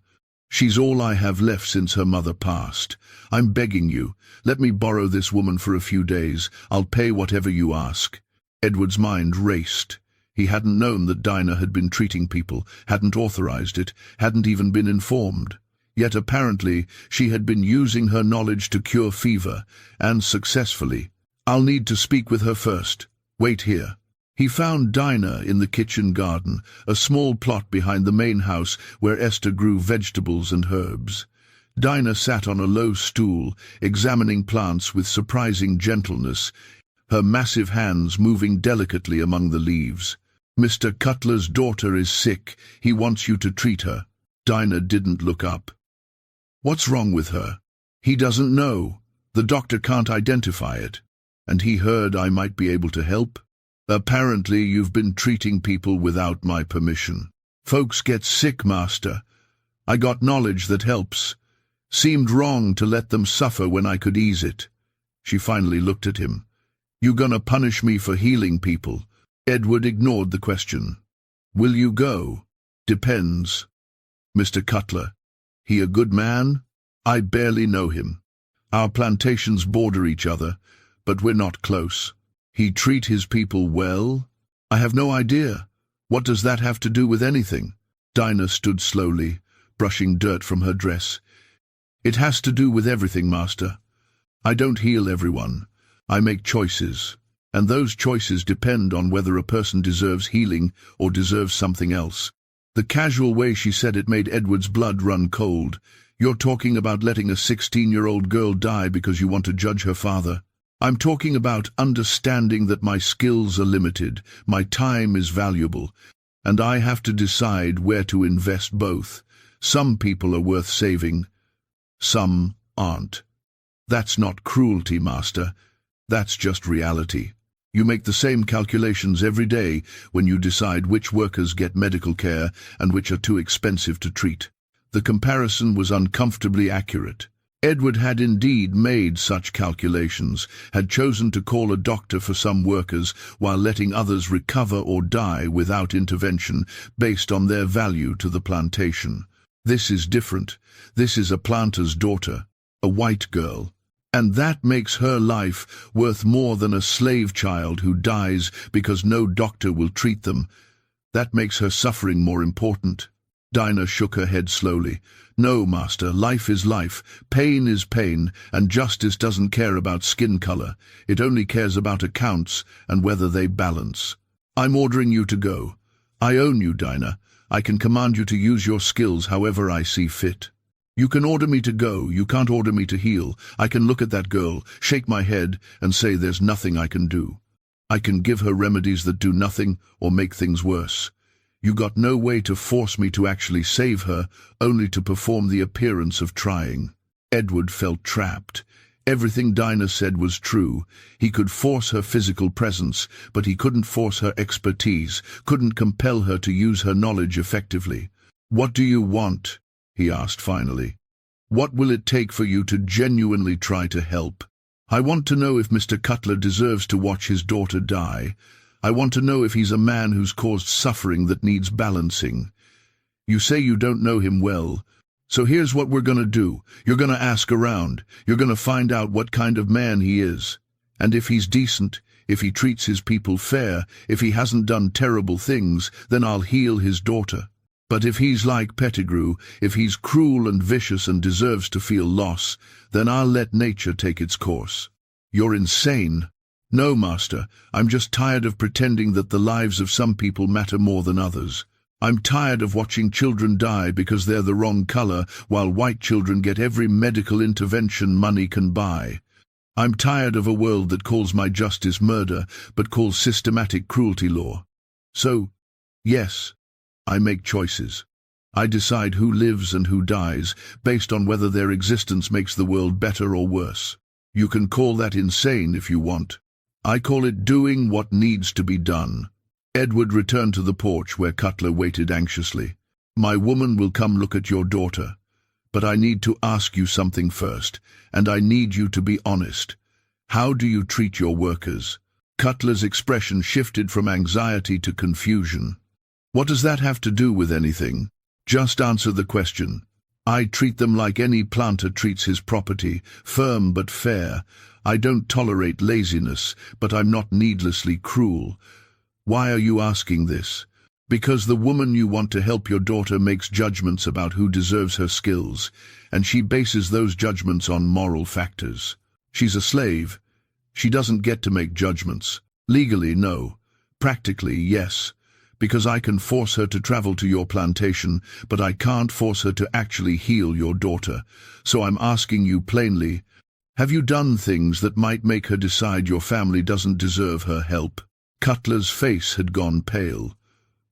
A: She's all I have left since her mother passed. I'm begging you, let me borrow this woman for a few days. I'll pay whatever you ask." Edward's mind raced. He hadn't known that Dinah had been treating people, hadn't authorized it, hadn't even been informed. Yet apparently she had been using her knowledge to cure fever, and successfully. "I'll need to speak with her first. Wait here." He found Dinah in the kitchen garden, a small plot behind the main house where Esther grew vegetables and herbs. Dinah sat on a low stool, examining plants with surprising gentleness, her massive hands moving delicately among the leaves. "Mr. Cutler's daughter is sick. He wants you to treat her." Dinah didn't look up. "What's wrong with her?" "He doesn't know. The doctor can't identify it. And he heard I might be able to help." "Apparently you've been treating people without my permission." "Folks get sick, Master. I got knowledge that helps. Seemed wrong to let them suffer when I could ease it." She finally looked at him. "You gonna punish me for healing people?" Edward ignored the question. "Will you go?" "Depends." "Mr. Cutler, he a good man?" "I barely know him. Our plantations border each other, but we're not close." "He treat his people well?" "I have no idea. What does that have to do with anything?" Dinah stood slowly, brushing dirt from her dress. "It has to do with everything, Master. I don't heal everyone. I make choices, and those choices depend on whether a person deserves healing or deserves something else." The casual way she said it made Edward's blood run cold. "You're talking about letting a 16-year-old girl die because you want to judge her father. I'm talking about understanding that my skills are limited, my time is valuable, and I have to decide where to invest both. Some people are worth saving, some aren't. That's not cruelty, Master. That's just reality. You make the same calculations every day when you decide which workers get medical care and which are too expensive to treat." The comparison was uncomfortably accurate. Edward had indeed made such calculations, had chosen to call a doctor for some workers while letting others recover or die without intervention based on their value to the plantation. This is different. This is a planter's daughter, a white girl. And that makes her life worth more than a slave child who dies because no doctor will treat them. That makes her suffering more important. Dinah shook her head slowly. "No, Master, life is life, pain is pain, and justice doesn't care about skin color. It only cares about accounts and whether they balance. I'm ordering you to go. I own you, Dinah. I can command you to use your skills however I see fit. You can order me to go, you can't order me to heal. I can look at that girl, shake my head, and say there's nothing I can do. I can give her remedies that do nothing or make things worse. You got no way to force me to actually save her, only to perform the appearance of trying." Edward felt trapped. Everything Dinah said was true. He could force her physical presence, but he couldn't force her expertise, couldn't compel her to use her knowledge effectively. "What do you want?" he asked finally. "What will it take for you to genuinely try to help? I want to know if Mr. Cutler deserves to watch his daughter die. I want to know if he's a man who's caused suffering that needs balancing. You say you don't know him well, so here's what we're going to do. You're going to ask around. You're going to find out what kind of man he is. And if he's decent, if he treats his people fair, if he hasn't done terrible things, then I'll heal his daughter. But if he's like Pettigrew, if he's cruel and vicious and deserves to feel loss, then I'll let nature take its course." "You're insane." "No, Master, I'm just tired of pretending that the lives of some people matter more than others. I'm tired of watching children die because they're the wrong color, while white children get every medical intervention money can buy. I'm tired of a world that calls my justice murder, but calls systematic cruelty law. So, yes, I make choices. I decide who lives and who dies, based on whether their existence makes the world better or worse. You can call that insane if you want. I call it doing what needs to be done." Edward returned to the porch where Cutler waited anxiously. "My woman will come look at your daughter. But I need to ask you something first, and I need you to be honest. How do you treat your workers?" Cutler's expression shifted from anxiety to confusion. "What does that have to do with anything? Just answer the question." "I treat them like any planter treats his property, firm but fair. I don't tolerate laziness, but I'm not needlessly cruel." "Why are you asking this?" "Because the woman you want to help your daughter makes judgments about who deserves her skills, and she bases those judgments on moral factors. She's a slave. She doesn't get to make judgments. Legally, no. Practically, yes, because I can force her to travel to your plantation, but I can't force her to actually heal your daughter. So I'm asking you plainly, have you done things that might make her decide your family doesn't deserve her help? Cutler's face had gone pale.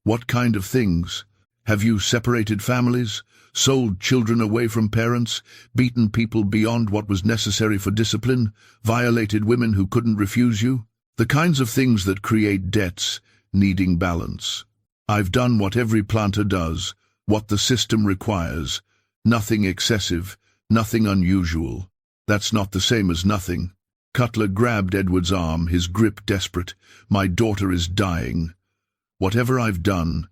A: What kind of things? Have you separated families, sold children away from parents, beaten people beyond what was necessary for discipline, violated women who couldn't refuse you? The kinds of things that create debts, needing balance. I've done what every planter does, what the system requires. Nothing excessive, nothing unusual. That's not the same as nothing. Cutler grabbed Edward's arm, his grip desperate. My daughter is dying. Whatever I've done,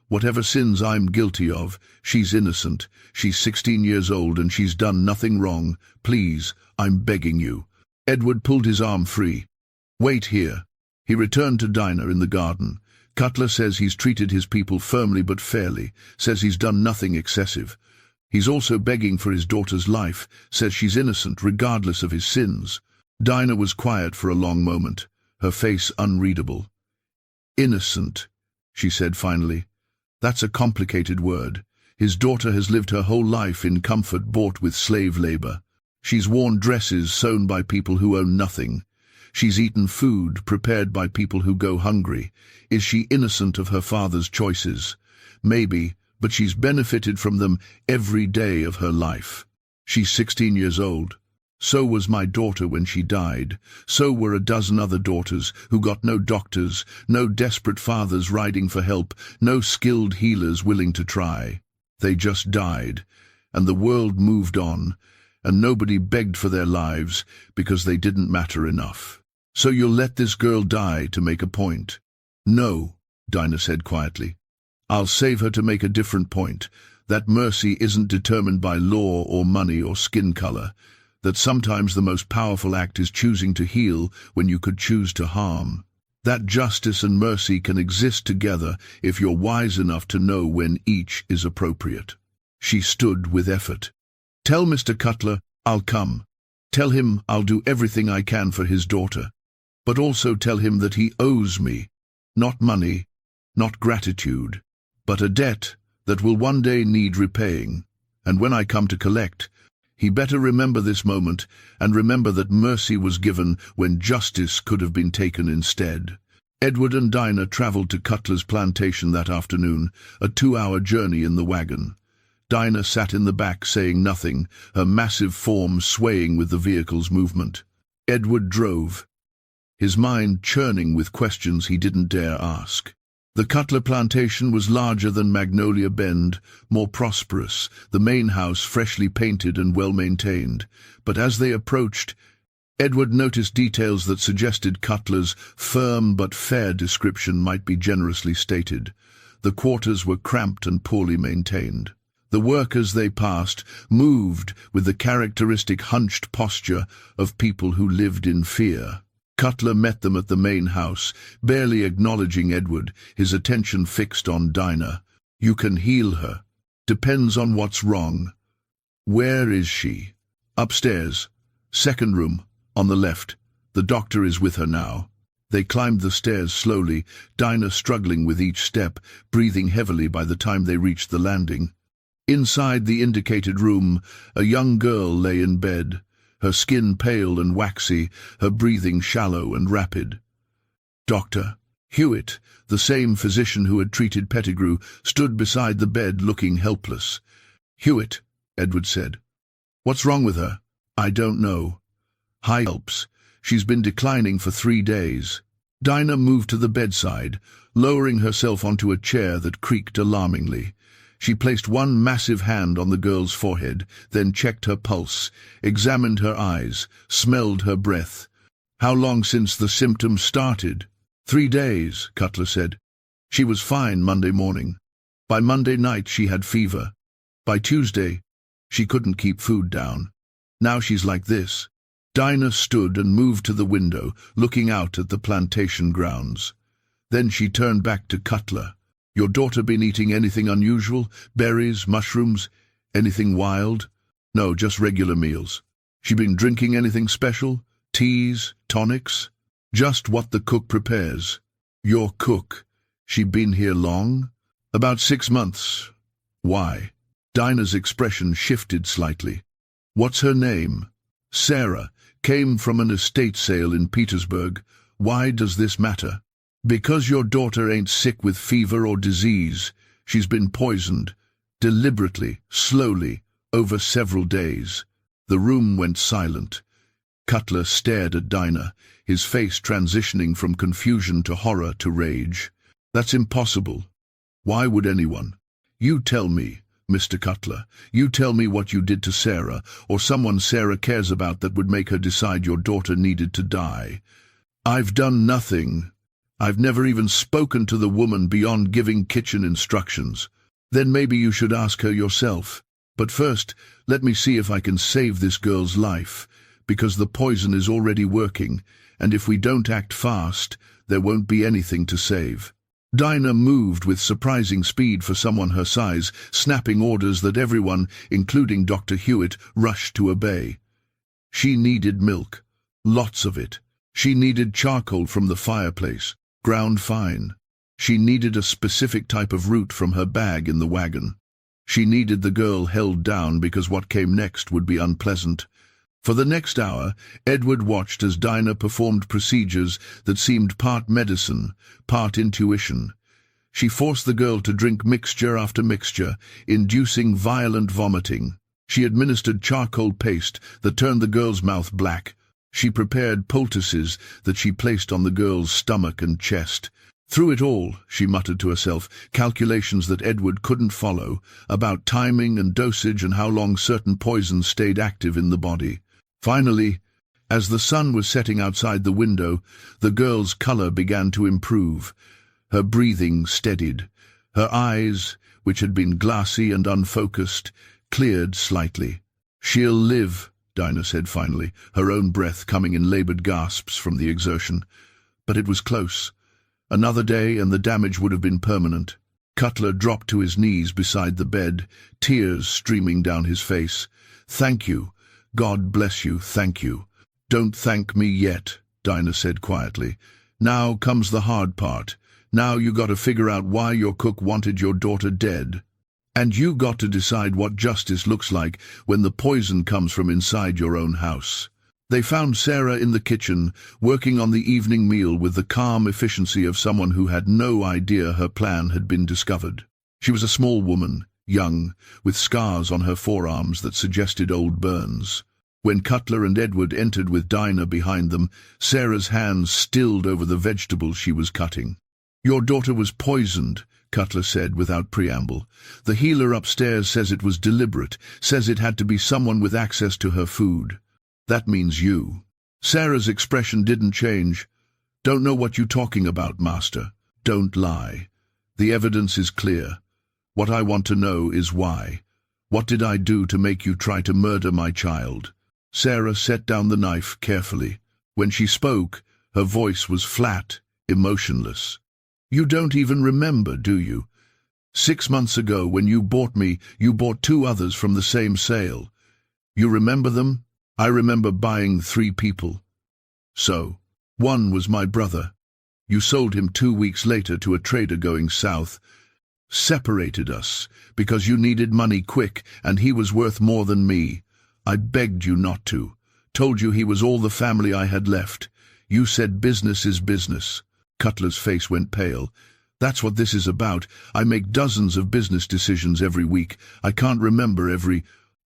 A: whatever sins I'm guilty of, she's innocent. She's 16 years old and she's done nothing wrong. Please, I'm begging you. Edward pulled his arm free. Wait here. He returned to Dinah in the garden. Cutler says he's treated his people firmly but fairly, says he's done nothing excessive. He's also begging for his daughter's life, says she's innocent regardless of his sins. Dinah was quiet for a long moment, her face unreadable. Innocent, she said finally. That's a complicated word. His daughter has lived her whole life in comfort bought with slave labor. She's worn dresses sewn by people who own nothing. She's eaten food prepared by people who go hungry. Is she innocent of her father's choices? Maybe, but she's benefited from them every day of her life. She's 16 years old. So was my daughter when she died. So were a dozen other daughters who got no doctors, no desperate fathers riding for help, no skilled healers willing to try. They just died, and the world moved on, and nobody begged for their lives because they didn't matter enough. So you'll let this girl die to make a point? No, Dinah said quietly. I'll save her to make a different point, that mercy isn't determined by law or money or skin color, that sometimes the most powerful act is choosing to heal when you could choose to harm. That justice and mercy can exist together if you're wise enough to know when each is appropriate. She stood with effort. Tell Mr. Cutler I'll come. Tell him I'll do everything I can for his daughter. But also tell him that he owes me, not money, not gratitude, but a debt that will one day need repaying. And when I come to collect, he better remember this moment and remember that mercy was given when justice could have been taken instead. Edward and Dinah traveled to Cutler's plantation that afternoon, a 2-hour journey in the wagon. Dinah sat in the back saying nothing, her massive form swaying with the vehicle's movement. Edward drove, his mind churning with questions he didn't dare ask. The Cutler plantation was larger than Magnolia Bend, more prosperous, the main house freshly painted and well-maintained. But as they approached, Edward noticed details that suggested Cutler's firm but fair description might be generously stated. The quarters were cramped and poorly maintained. The workers they passed moved with the characteristic hunched posture of people who lived in fear. Cutler met them at the main house, barely acknowledging Edward, his attention fixed on Dinah. You can heal her. Depends on what's wrong. Where is she? Upstairs. Second room, on the left. The doctor is with her now. They climbed the stairs slowly, Dinah struggling with each step, breathing heavily by the time they reached the landing. Inside the indicated room, a young girl lay in bed, her skin pale and waxy, her breathing shallow and rapid. Dr. Hewitt, the same physician who had treated Pettigrew, stood beside the bed looking helpless. Hewitt, Edward said. What's wrong with her? I don't know. High helps. She's been declining for 3 days. Dinah moved to the bedside, lowering herself onto a chair that creaked alarmingly. She placed one massive hand on the girl's forehead, then checked her pulse, examined her eyes, smelled her breath. How long since the symptoms started? 3 days, Cutler said. She was fine Monday morning. By Monday night she had fever. By Tuesday, she couldn't keep food down. Now she's like this. Dinah stood and moved to the window, looking out at the plantation grounds. Then she turned back to Cutler. Your daughter been eating anything unusual? Berries, mushrooms, anything wild? No, just regular meals. She been drinking anything special? Teas, tonics? Just what the cook prepares. Your cook. She been here long? About 6 months. Why? Dinah's expression shifted slightly. What's her name? Sarah. Came from an estate sale in Petersburg. Why does this matter? Because your daughter ain't sick with fever or disease. She's been poisoned. Deliberately, slowly, over several days. The room went silent. Cutler stared at Dinah, his face transitioning from confusion to horror to rage. That's impossible. Why would anyone? You tell me, Mr. Cutler. You tell me what you did to Sarah, or someone Sarah cares about that would make her decide your daughter needed to die. I've done nothing. I've never even spoken to the woman beyond giving kitchen instructions. Then maybe you should ask her yourself. But first, let me see if I can save this girl's life, because the poison is already working, and if we don't act fast, there won't be anything to save. Dinah moved with surprising speed for someone her size, snapping orders that everyone, including Dr. Hewitt, rushed to obey. She needed milk. Lots of it. She needed charcoal from the fireplace, ground fine. She needed a specific type of root from her bag in the wagon. She needed the girl held down because what came next would be unpleasant. For the next hour, Edward watched as Dinah performed procedures that seemed part medicine, part intuition. She forced the girl to drink mixture after mixture, inducing violent vomiting. She administered charcoal paste that turned the girl's mouth black. She prepared poultices that she placed on the girl's stomach and chest. Through it all, she muttered to herself, calculations that Edward couldn't follow, about timing and dosage and how long certain poisons stayed active in the body. Finally, as the sun was setting outside the window, the girl's color began to improve. Her breathing steadied. Her eyes, which had been glassy and unfocused, cleared slightly. "She'll live," Dinah said finally, her own breath coming in labored gasps from the exertion. But it was close. Another day and the damage would have been permanent. Cutler dropped to his knees beside the bed, tears streaming down his face. "Thank you. God bless you, thank you." "Don't thank me yet," Dinah said quietly. "Now comes the hard part. Now you got to figure out why your cook wanted your daughter dead. And you got to decide what justice looks like when the poison comes from inside your own house." They found Sarah in the kitchen, working on the evening meal with the calm efficiency of someone who had no idea her plan had been discovered. She was a small woman, young, with scars on her forearms that suggested old burns. When Cutler and Edward entered with Dinah behind them, Sarah's hands stilled over the vegetables she was cutting. "Your daughter was poisoned," Cutler said without preamble. "The healer upstairs says it was deliberate, says it had to be someone with access to her food. That means you." Sarah's expression didn't change. "Don't know what you're talking about, Master. Don't lie. The evidence is clear. What I want to know is why. What did I do to make you try to murder my child?" Sarah set down the knife carefully. When she spoke, her voice was flat, emotionless. "You don't even remember, do you? 6 months ago, when you bought me, you bought 2 others from the same sale. You remember them? I remember buying 3 people. So, one was my brother. You sold him 2 weeks later to a trader going south. Separated us, because you needed money quick, and he was worth more than me. I begged you not to. Told you he was all the family I had left. You said business is business." Cutler's face went pale. "That's what this is about. I make dozens of business decisions every week. I can't remember every...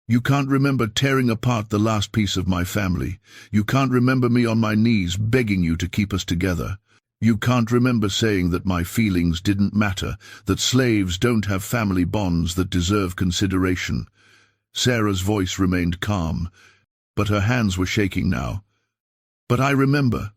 A: You can't remember tearing apart the last piece of my family. You can't remember me on my knees begging you to keep us together. You can't remember saying that my feelings didn't matter, that slaves don't have family bonds that deserve consideration." Sarah's voice remained calm, but her hands were shaking now. "But I remember.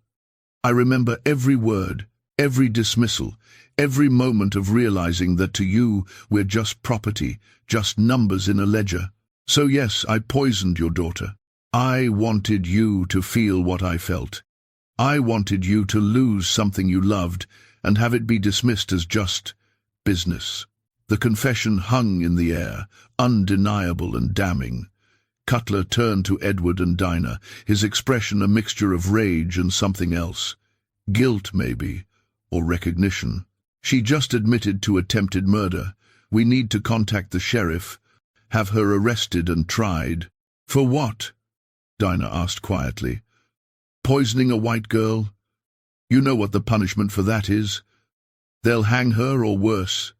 A: I remember every word, every dismissal, every moment of realizing that to you we're just property, just numbers in a ledger. So yes, I poisoned your daughter. I wanted you to feel what I felt. I wanted you to lose something you loved and have it be dismissed as just business." The confession hung in the air, undeniable and damning. Cutler turned to Edward and Dinah, his expression a mixture of rage and something else. Guilt, maybe, or recognition. She just admitted to attempted murder. We need to contact the sheriff, have her arrested and tried. For what? Dinah asked quietly. Poisoning a white girl? You know what the punishment for that is. They'll hang her or worse.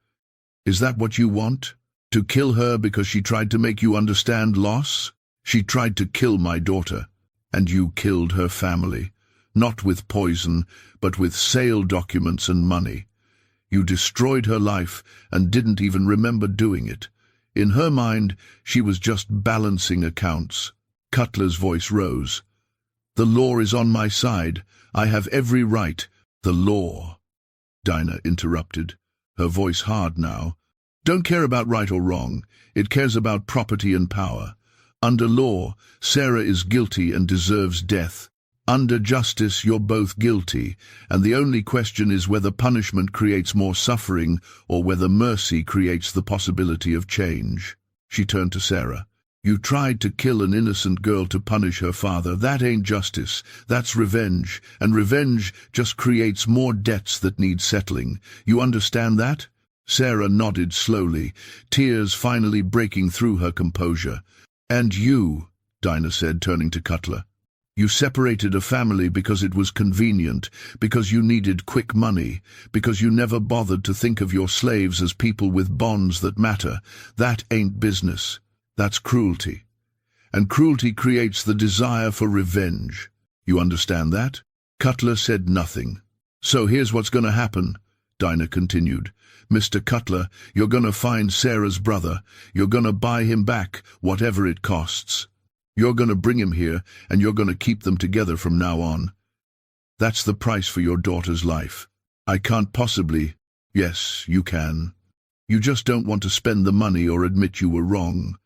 A: Is that what you want? To kill her because she tried to make you understand loss? She tried to kill my daughter, and you killed her family. Not with poison, but with sale documents and money. You destroyed her life and didn't even remember doing it. In her mind, she was just balancing accounts. Cutler's voice rose. The law is on my side. I have every right. The law. Dinah interrupted, her voice hard now. Don't care about right or wrong. It cares about property and power. Under law, Sarah is guilty and deserves death. Under justice, you're both guilty, and the only question is whether punishment creates more suffering or whether mercy creates the possibility of change. She turned to Sarah. You tried to kill an innocent girl to punish her father. That ain't justice. That's revenge, and revenge just creates more debts that need settling. You understand that? Sarah nodded slowly, tears finally breaking through her composure. And you, Dinah said, turning to Cutler. You separated a family because it was convenient, because you needed quick money, because you never bothered to think of your slaves as people with bonds that matter. That ain't business. That's cruelty. And cruelty creates the desire for revenge. You understand that? Cutler said nothing. So here's what's going to happen, Dinah continued. Mr. Cutler, you're going to find Sarah's brother. You're going to buy him back, whatever it costs. You're going to bring him here, and you're going to keep them together from now on. That's the price for your daughter's life. I can't possibly. Yes, you can. You just don't want to spend the money or admit you were wrong.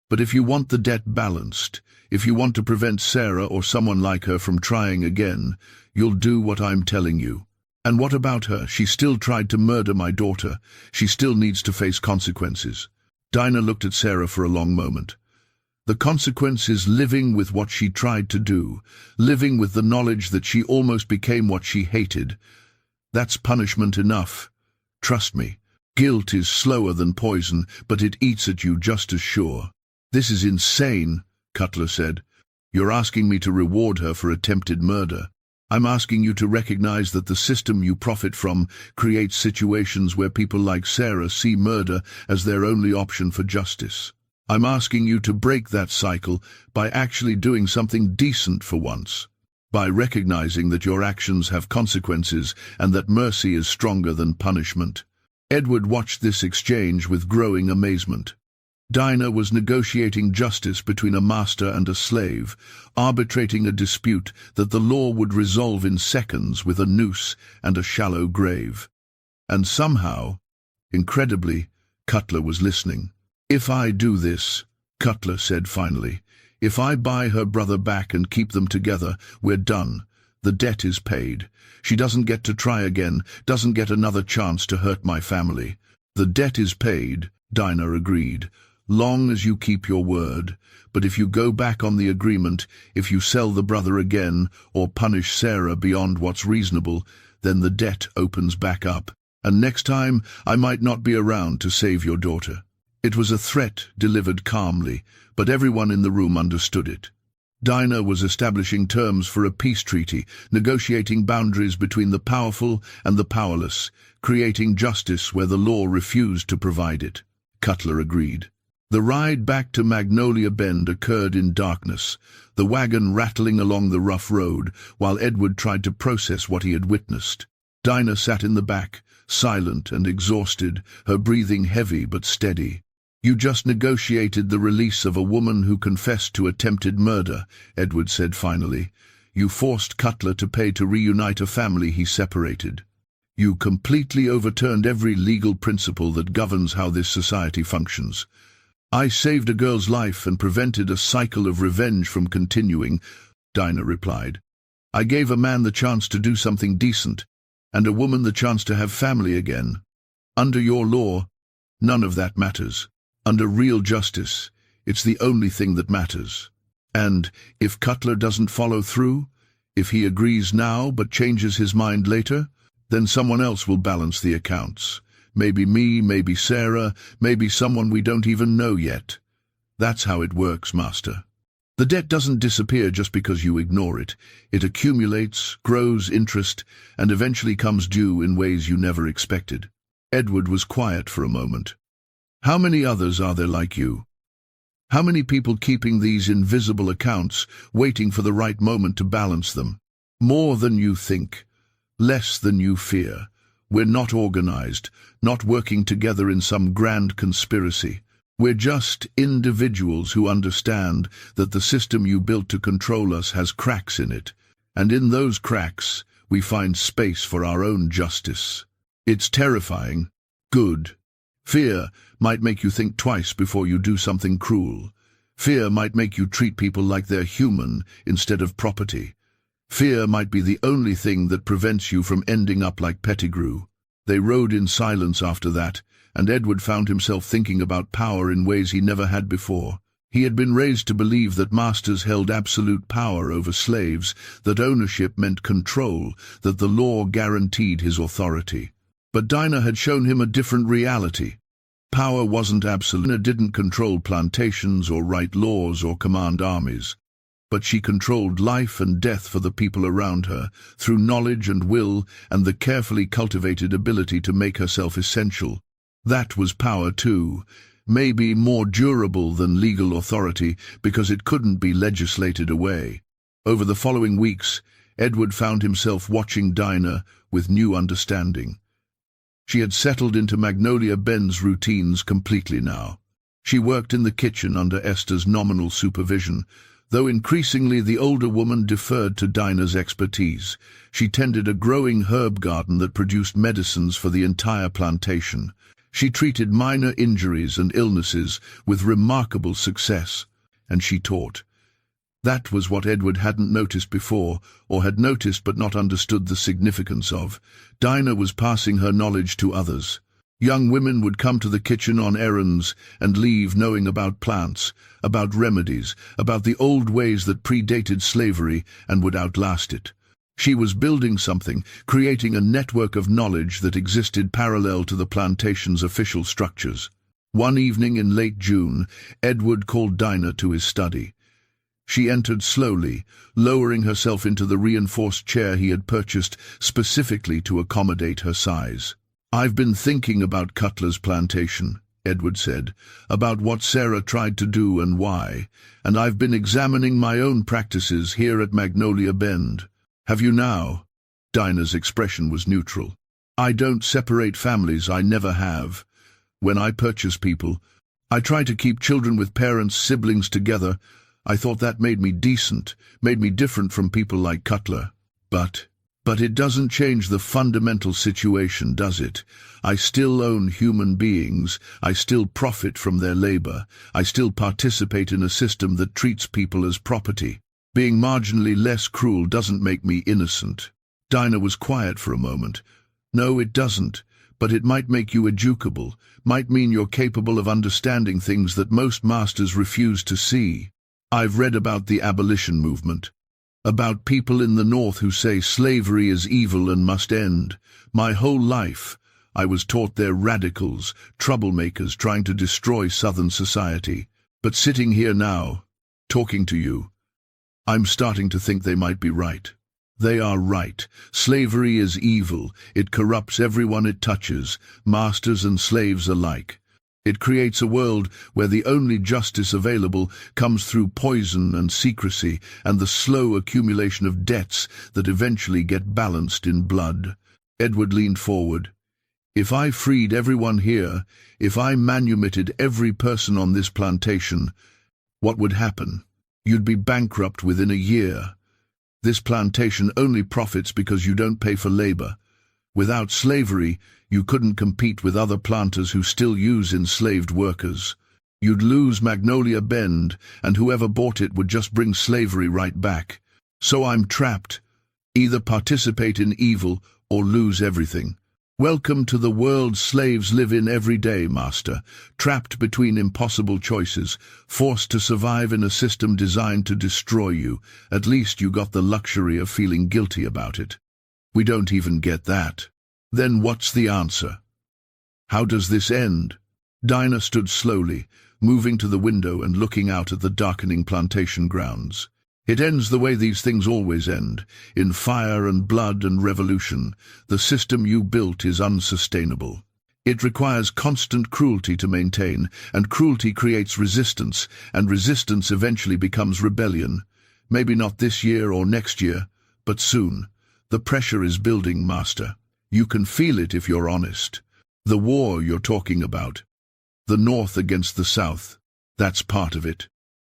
A: But if you want the debt balanced, if you want to prevent Sarah or someone like her from trying again, you'll do what I'm telling you. And what about her? She still tried to murder my daughter. She still needs to face consequences. Dinah looked at Sarah for a long moment. The consequence is living with what she tried to do, living with the knowledge that she almost became what she hated. That's punishment enough. Trust me, guilt is slower than poison, but it eats at you just as sure. This is insane, Cutler said. You're asking me to reward her for attempted murder. I'm asking you to recognize that the system you profit from creates situations where people like Sarah see murder as their only option for justice. I'm asking you to break that cycle by actually doing something decent for once, by recognizing that your actions have consequences and that mercy is stronger than punishment. Edward watched this exchange with growing amazement. Dinah was negotiating justice between a master and a slave, arbitrating a dispute that the law would resolve in seconds with a noose and a shallow grave. And somehow, incredibly, Cutler was listening. If I do this, Cutler said finally, if I buy her brother back and keep them together, we're done. The debt is paid. She doesn't get to try again, doesn't get another chance to hurt my family. The debt is paid, Dinah agreed, long as you keep your word. But if you go back on the agreement, if you sell the brother again or punish Sarah beyond what's reasonable, then the debt opens back up. And next time, I might not be around to save your daughter. It was a threat delivered calmly, but everyone in the room understood it. Dinah was establishing terms for a peace treaty, negotiating boundaries between the powerful and the powerless, creating justice where the law refused to provide it. Cutler agreed. The ride back to Magnolia Bend occurred in darkness, the wagon rattling along the rough road, while Edward tried to process what he had witnessed. Dinah sat in the back, silent and exhausted, her breathing heavy but steady. You just negotiated the release of a woman who confessed to attempted murder, Edward said finally. You forced Cutler to pay to reunite a family he separated. You completely overturned every legal principle that governs how this society functions. I saved a girl's life and prevented a cycle of revenge from continuing, Dinah replied. I gave a man the chance to do something decent, and a woman the chance to have family again. Under your law, none of that matters. Under real justice, it's the only thing that matters. And if Cutler doesn't follow through, if he agrees now but changes his mind later, Then someone else will balance the accounts. Maybe me, maybe Sarah, maybe someone we don't even know yet. That's how it works, Master. The debt doesn't disappear just because you ignore it. It accumulates, grows interest, and eventually comes due in ways you never expected. Edward was quiet for a moment. How many others are there like you? How many people keeping these invisible accounts, waiting for the right moment to balance them? More than you think, less than you fear. We're not organized, not working together in some grand conspiracy. We're just individuals who understand that the system you built to control us has cracks in it, and in those cracks we find space for our own justice. It's terrifying. Good. Fear might make you think twice before you do something cruel. Fear might make you treat people like they're human instead of property. Fear might be the only thing that prevents you from ending up like Pettigrew. They rode in silence after that, and Edward found himself thinking about power in ways he never had before. He had been raised to believe that masters held absolute power over slaves, that ownership meant control, that the law guaranteed his authority. But Dinah had shown him a different reality. Power wasn't absolute. Dinah didn't control plantations or write laws or command armies. But she controlled life and death for the people around her, through knowledge and will and the carefully cultivated ability to make herself essential. That was power too, maybe more durable than legal authority because it couldn't be legislated away. Over the following weeks, Edward found himself watching Dinah with new understanding. She had settled into Magnolia Ben's routines completely now. She worked in the kitchen under Esther's nominal supervision, though increasingly the older woman deferred to Dinah's expertise. She tended a growing herb garden that produced medicines for the entire plantation. She treated minor injuries and illnesses with remarkable success, and she taught. That was what Edward hadn't noticed before, or had noticed but not understood the significance of. Dinah was passing her knowledge to others. Young women would come to the kitchen on errands and leave knowing about plants, about remedies, about the old ways that predated slavery and would outlast it. She was building something, creating a network of knowledge that existed parallel to the plantation's official structures. One evening in late June, Edward called Dinah to his study. She entered slowly, lowering herself into the reinforced chair he had purchased specifically to accommodate her size. "I've been thinking about Cutler's plantation," Edward said, "about what Sarah tried to do and why, and I've been examining my own practices here at Magnolia Bend." "Have you now?" Dinah's expression was neutral. "I don't separate families, I never have. When I purchase people, I try to keep children with parents, siblings together. I thought that made me decent, made me different from people like Cutler. But it doesn't change the fundamental situation, does it? I still own human beings, I still profit from their labor, I still participate in a system that treats people as property. Being marginally less cruel doesn't make me innocent." Dinah was quiet for a moment. "No, it doesn't, but it might make you educable, might mean you're capable of understanding things that most masters refuse to see. I've read about the abolition movement, about people in the North who say slavery is evil and must end. My whole life, I was taught they're radicals, troublemakers trying to destroy Southern society. But sitting here now, talking to you, I'm starting to think they might be right. They are right. Slavery is evil. It corrupts everyone it touches, masters and slaves alike. It creates a world where the only justice available comes through poison and secrecy and the slow accumulation of debts that eventually get balanced in blood." Edward leaned forward. "If I freed everyone here, if I manumitted every person on this plantation, what would happen? You'd be bankrupt within a year. This plantation only profits because you don't pay for labor. Without slavery, you couldn't compete with other planters who still use enslaved workers. You'd lose Magnolia Bend, and whoever bought it would just bring slavery right back. So I'm trapped. Either participate in evil or lose everything. Welcome to the world slaves live in every day, Master, trapped between impossible choices, forced to survive in a system designed to destroy you. At least you got the luxury of feeling guilty about it. We don't even get that." Then what's the answer? How does this end? Dinah stood slowly, moving to the window and looking out at the darkening plantation grounds. It ends the way these things always end, in fire and blood and revolution. The system you built is unsustainable. It requires constant cruelty to maintain, and cruelty creates resistance, and resistance eventually becomes rebellion. Maybe not this year or next year, but soon. The pressure is building, Master. You can feel it if you're honest. The war you're talking about. The North against the South. That's part of it.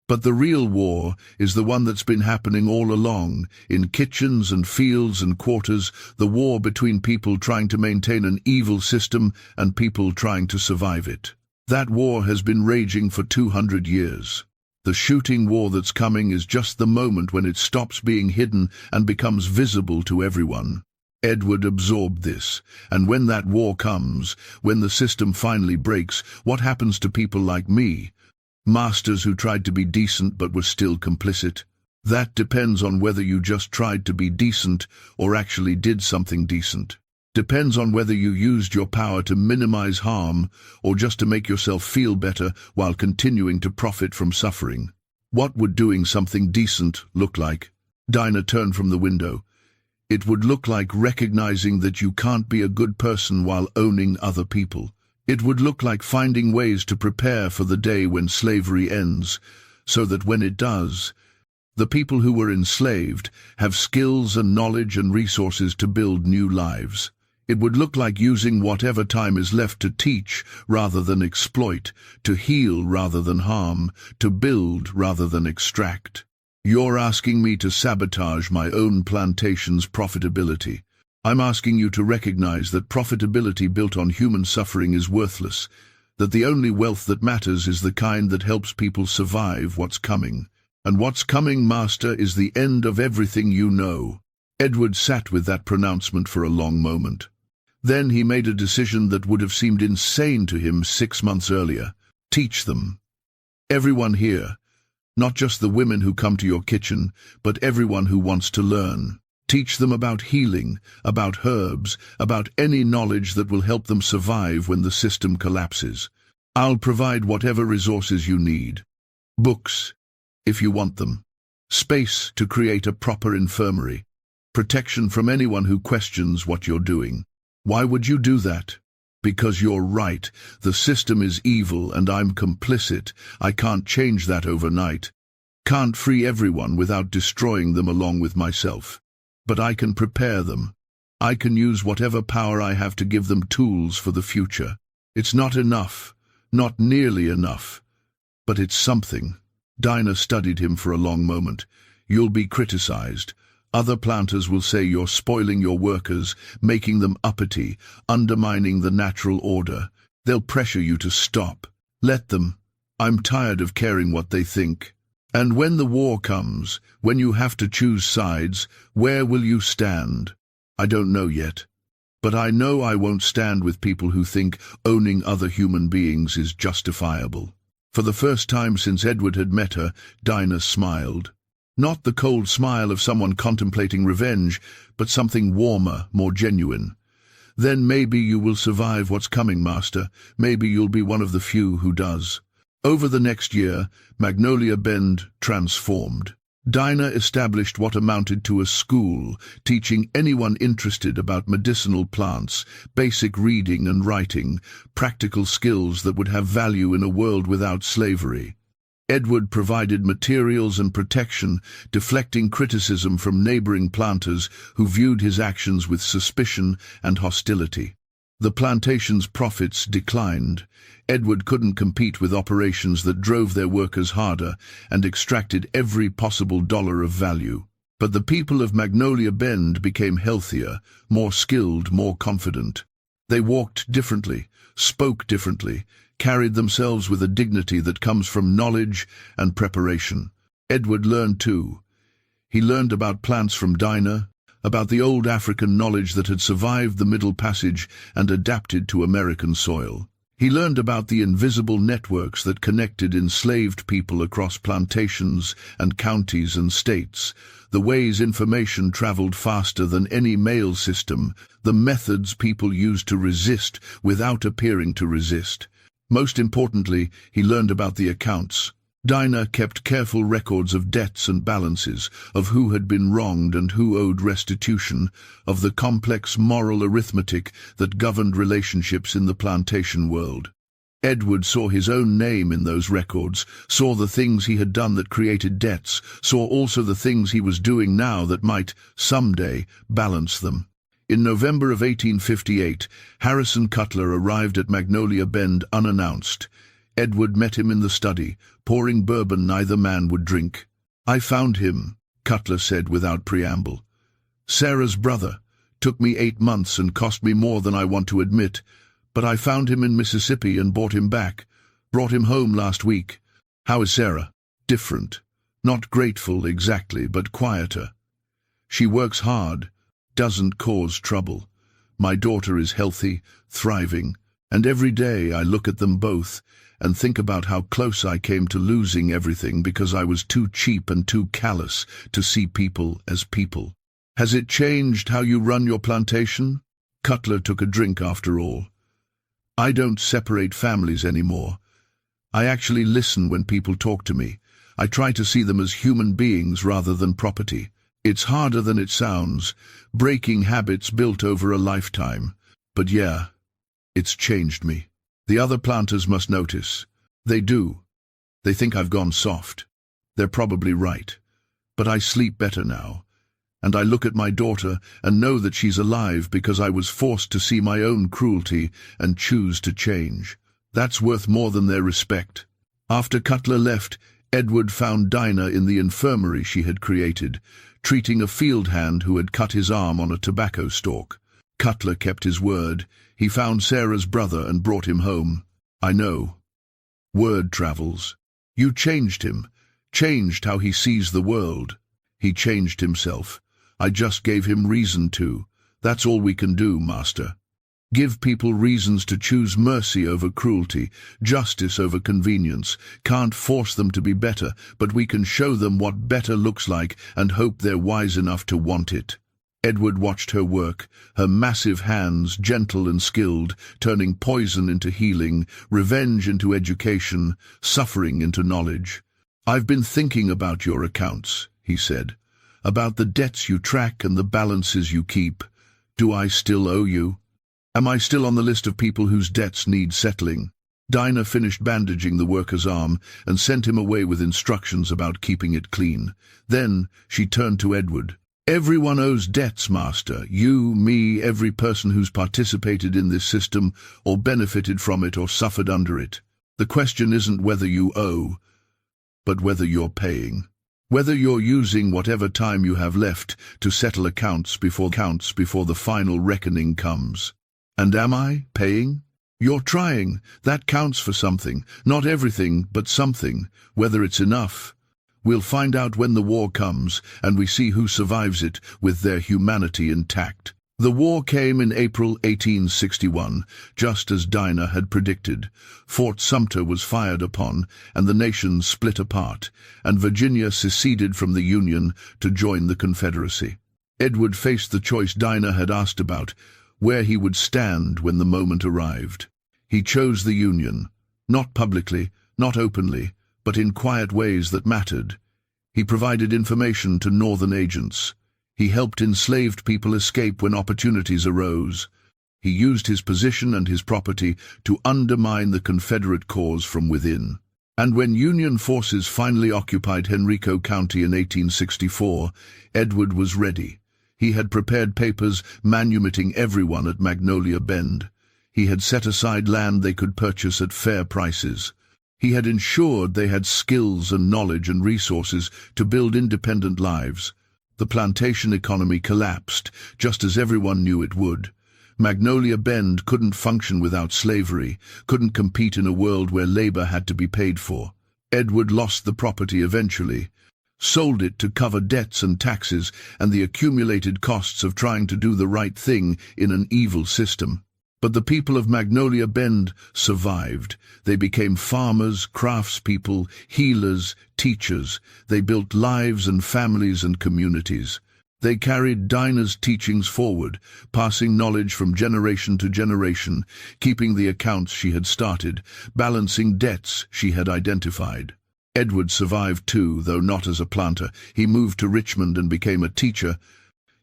A: But the real war is the one that's been happening all along, in kitchens and fields and quarters, the war between people trying to maintain an evil system and people trying to survive it. That war has been raging for 200 years. The shooting war that's coming is just the moment when it stops being hidden and becomes visible to everyone. Edward absorbed this, and when that war comes, when the system finally breaks, what happens to people like me? Masters who tried to be decent but were still complicit. That depends on whether you just tried to be decent or actually did something decent. Depends on whether you used your power to minimize harm or just to make yourself feel better while continuing to profit from suffering. What would doing something decent look like? Dinah turned from the window. It would look like recognizing that you can't be a good person while owning other people. It would look like finding ways to prepare for the day when slavery ends, so that when it does, the people who were enslaved have skills and knowledge and resources to build new lives. It would look like using whatever time is left to teach rather than exploit, to heal rather than harm, to build rather than extract. You're asking me to sabotage my own plantation's profitability. I'm asking you to recognize that profitability built on human suffering is worthless, that the only wealth that matters is the kind that helps people survive what's coming. And what's coming, Master, is the end of everything you know. Edward sat with that pronouncement for a long moment. Then he made a decision that would have seemed insane to him 6 months earlier. Teach them. Everyone here, not just the women who come to your kitchen, but everyone who wants to learn. Teach them about healing, about herbs, about any knowledge that will help them survive when the system collapses. I'll provide whatever resources you need. Books, if you want them. Space to create a proper infirmary. Protection from anyone who questions what you're doing. Why would you do that? Because you're right. The system is evil and I'm complicit. I can't change that overnight. Can't free everyone without destroying them along with myself. But I can prepare them. I can use whatever power I have to give them tools for the future. It's not enough, not nearly enough, but it's something. Dinah studied him for a long moment. You'll be criticized. Other planters will say you're spoiling your workers, making them uppity, undermining the natural order. They'll pressure you to stop. Let them. I'm tired of caring what they think. And when the war comes, when you have to choose sides, where will you stand? I don't know yet. But I know I won't stand with people who think owning other human beings is justifiable. For the first time since Edward had met her, Dinah smiled. Not the cold smile of someone contemplating revenge, but something warmer, more genuine. Then maybe you will survive what's coming, Master. Maybe you'll be one of the few who does. Over the next year, Magnolia Bend transformed. Dinah established what amounted to a school, teaching anyone interested about medicinal plants, basic reading and writing, practical skills that would have value in a world without slavery. Edward provided materials and protection, deflecting criticism from neighboring planters who viewed his actions with suspicion and hostility. The plantation's profits declined. Edward couldn't compete with operations that drove their workers harder and extracted every possible dollar of value. But the people of Magnolia Bend became healthier, more skilled, more confident. They walked differently, spoke differently, carried themselves with a dignity that comes from knowledge and preparation. Edward learned too. He learned about plants from Dinah, about the old African knowledge that had survived the Middle Passage and adapted to American soil. He learned about the invisible networks that connected enslaved people across plantations and counties and states, the ways information traveled faster than any mail system, the methods people used to resist without appearing to resist. Most importantly, he learned about the accounts. Dinah kept careful records of debts and balances, of who had been wronged and who owed restitution, of the complex moral arithmetic that governed relationships in the plantation world. Edward saw his own name in those records, saw the things he had done that created debts, saw also the things he was doing now that might, someday, balance them. In November of 1858, Harrison Cutler arrived at Magnolia Bend unannounced. Edward met him in the study, pouring bourbon neither man would drink. "I found him," Cutler said without preamble. "Sarah's brother. Took me 8 months and cost me more than I want to admit. But I found him in Mississippi and brought him back. Brought him home last week. How is Sarah?" "Different. Not grateful exactly, but quieter. She works hard, doesn't cause trouble. My daughter is healthy, thriving, and every day I look at them both and think about how close I came to losing everything because I was too cheap and too callous to see people as people." "Has it changed how you run your plantation?" Cutler took a drink after all. "I don't separate families anymore. I actually listen when people talk to me. I try to see them as human beings rather than property. It's harder than it sounds, breaking habits built over a lifetime. But yeah, it's changed me. The other planters must notice. They do. They think I've gone soft. They're probably right. But I sleep better now. And I look at my daughter and know that she's alive because I was forced to see my own cruelty and choose to change. That's worth more than their respect." After Cutler left, Edward found Dinah in the infirmary she had created, treating a field hand who had cut his arm on a tobacco stalk. Cutler kept his word. He found Sarah's brother and brought him home. "I know. Word travels. You changed him, changed how he sees the world. He changed himself. I just gave him reason to. That's all we can do, Master. Give people reasons to choose mercy over cruelty, justice over convenience. Can't force them to be better, but we can show them what better looks like and hope they're wise enough to want it." Edward watched her work, her massive hands, gentle and skilled, turning poison into healing, revenge into education, suffering into knowledge. "I've been thinking about your accounts," he said, "about the debts you track and the balances you keep. Do I still owe you? Am I still on the list of people whose debts need settling?" Dinah finished bandaging the worker's arm and sent him away with instructions about keeping it clean. Then she turned to Edward. "Everyone owes debts, Master. You, me, every person who's participated in this system or benefited from it or suffered under it. The question isn't whether you owe, but whether you're paying. Whether you're using whatever time you have left to settle accounts before the final reckoning comes. And am I paying? You're trying. That counts for something. Not everything, but something. Whether it's enough. We'll find out when the war comes, and we see who survives it with their humanity intact." The war came in April 1861, just as Dinah had predicted. Fort Sumter was fired upon, and the nation split apart, and Virginia seceded from the Union to join the Confederacy. Edward faced the choice Dinah had asked about, where he would stand when the moment arrived. He chose the Union, not publicly, not openly, but in quiet ways that mattered. He provided information to Northern agents. He helped enslaved people escape when opportunities arose. He used his position and his property to undermine the Confederate cause from within. And when Union forces finally occupied Henrico County in 1864, Edward was ready. He had prepared papers manumitting everyone at Magnolia Bend. He had set aside land they could purchase at fair prices. He had ensured they had skills and knowledge and resources to build independent lives. The plantation economy collapsed, just as everyone knew it would. Magnolia Bend couldn't function without slavery, couldn't compete in a world where labor had to be paid for. Edward lost the property eventually, sold it to cover debts and taxes and the accumulated costs of trying to do the right thing in an evil system. But the people of Magnolia Bend survived. They became farmers, craftspeople, healers, teachers. They built lives and families and communities. They carried Dinah's teachings forward, passing knowledge from generation to generation, keeping the accounts she had started, balancing debts she had identified. Edward survived too, though not as a planter. He moved to Richmond and became a teacher,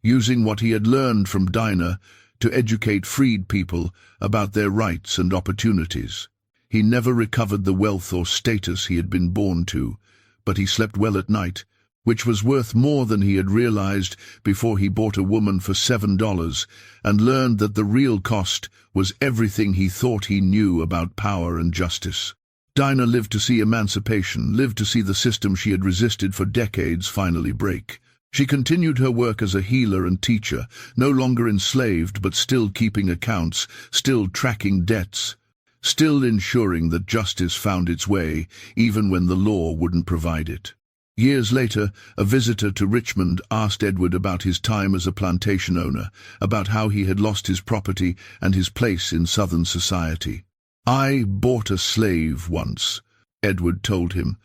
A: using what he had learned from Dinah to educate freed people about their rights and opportunities. He never recovered the wealth or status he had been born to, but he slept well at night, which was worth more than he had realized before he bought a woman for $7 and learned that the real cost was everything he thought he knew about power and justice. Dinah lived to see emancipation, lived to see the system she had resisted for decades finally break. She continued her work as a healer and teacher, no longer enslaved but still keeping accounts, still tracking debts, still ensuring that justice found its way, even when the law wouldn't provide it. Years later, a visitor to Richmond asked Edward about his time as a plantation owner, about how he had lost his property and his place in Southern society. "I bought a slave once," Edward told him.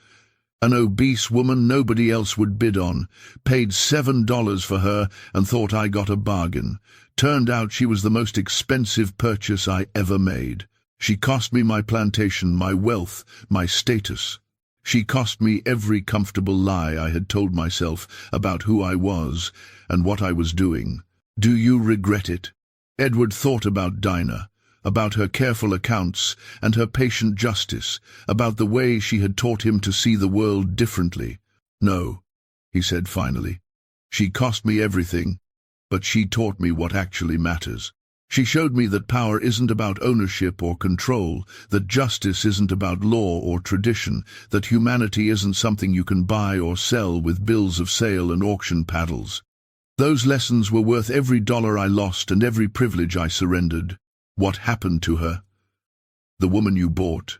A: "An obese woman nobody else would bid on. Paid $7 for her and thought I got a bargain. Turned out she was the most expensive purchase I ever made. She cost me my plantation, my wealth, my status. She cost me every comfortable lie I had told myself about who I was and what I was doing. Do you regret it?" Edward thought about Dinah, about her careful accounts and her patient justice, about the way she had taught him to see the world differently. "No," he said finally. "She cost me everything, but she taught me what actually matters. She showed me that power isn't about ownership or control, that justice isn't about law or tradition, that humanity isn't something you can buy or sell with bills of sale and auction paddles. Those lessons were worth every dollar I lost and every privilege I surrendered." "What happened to her?" "The woman you bought.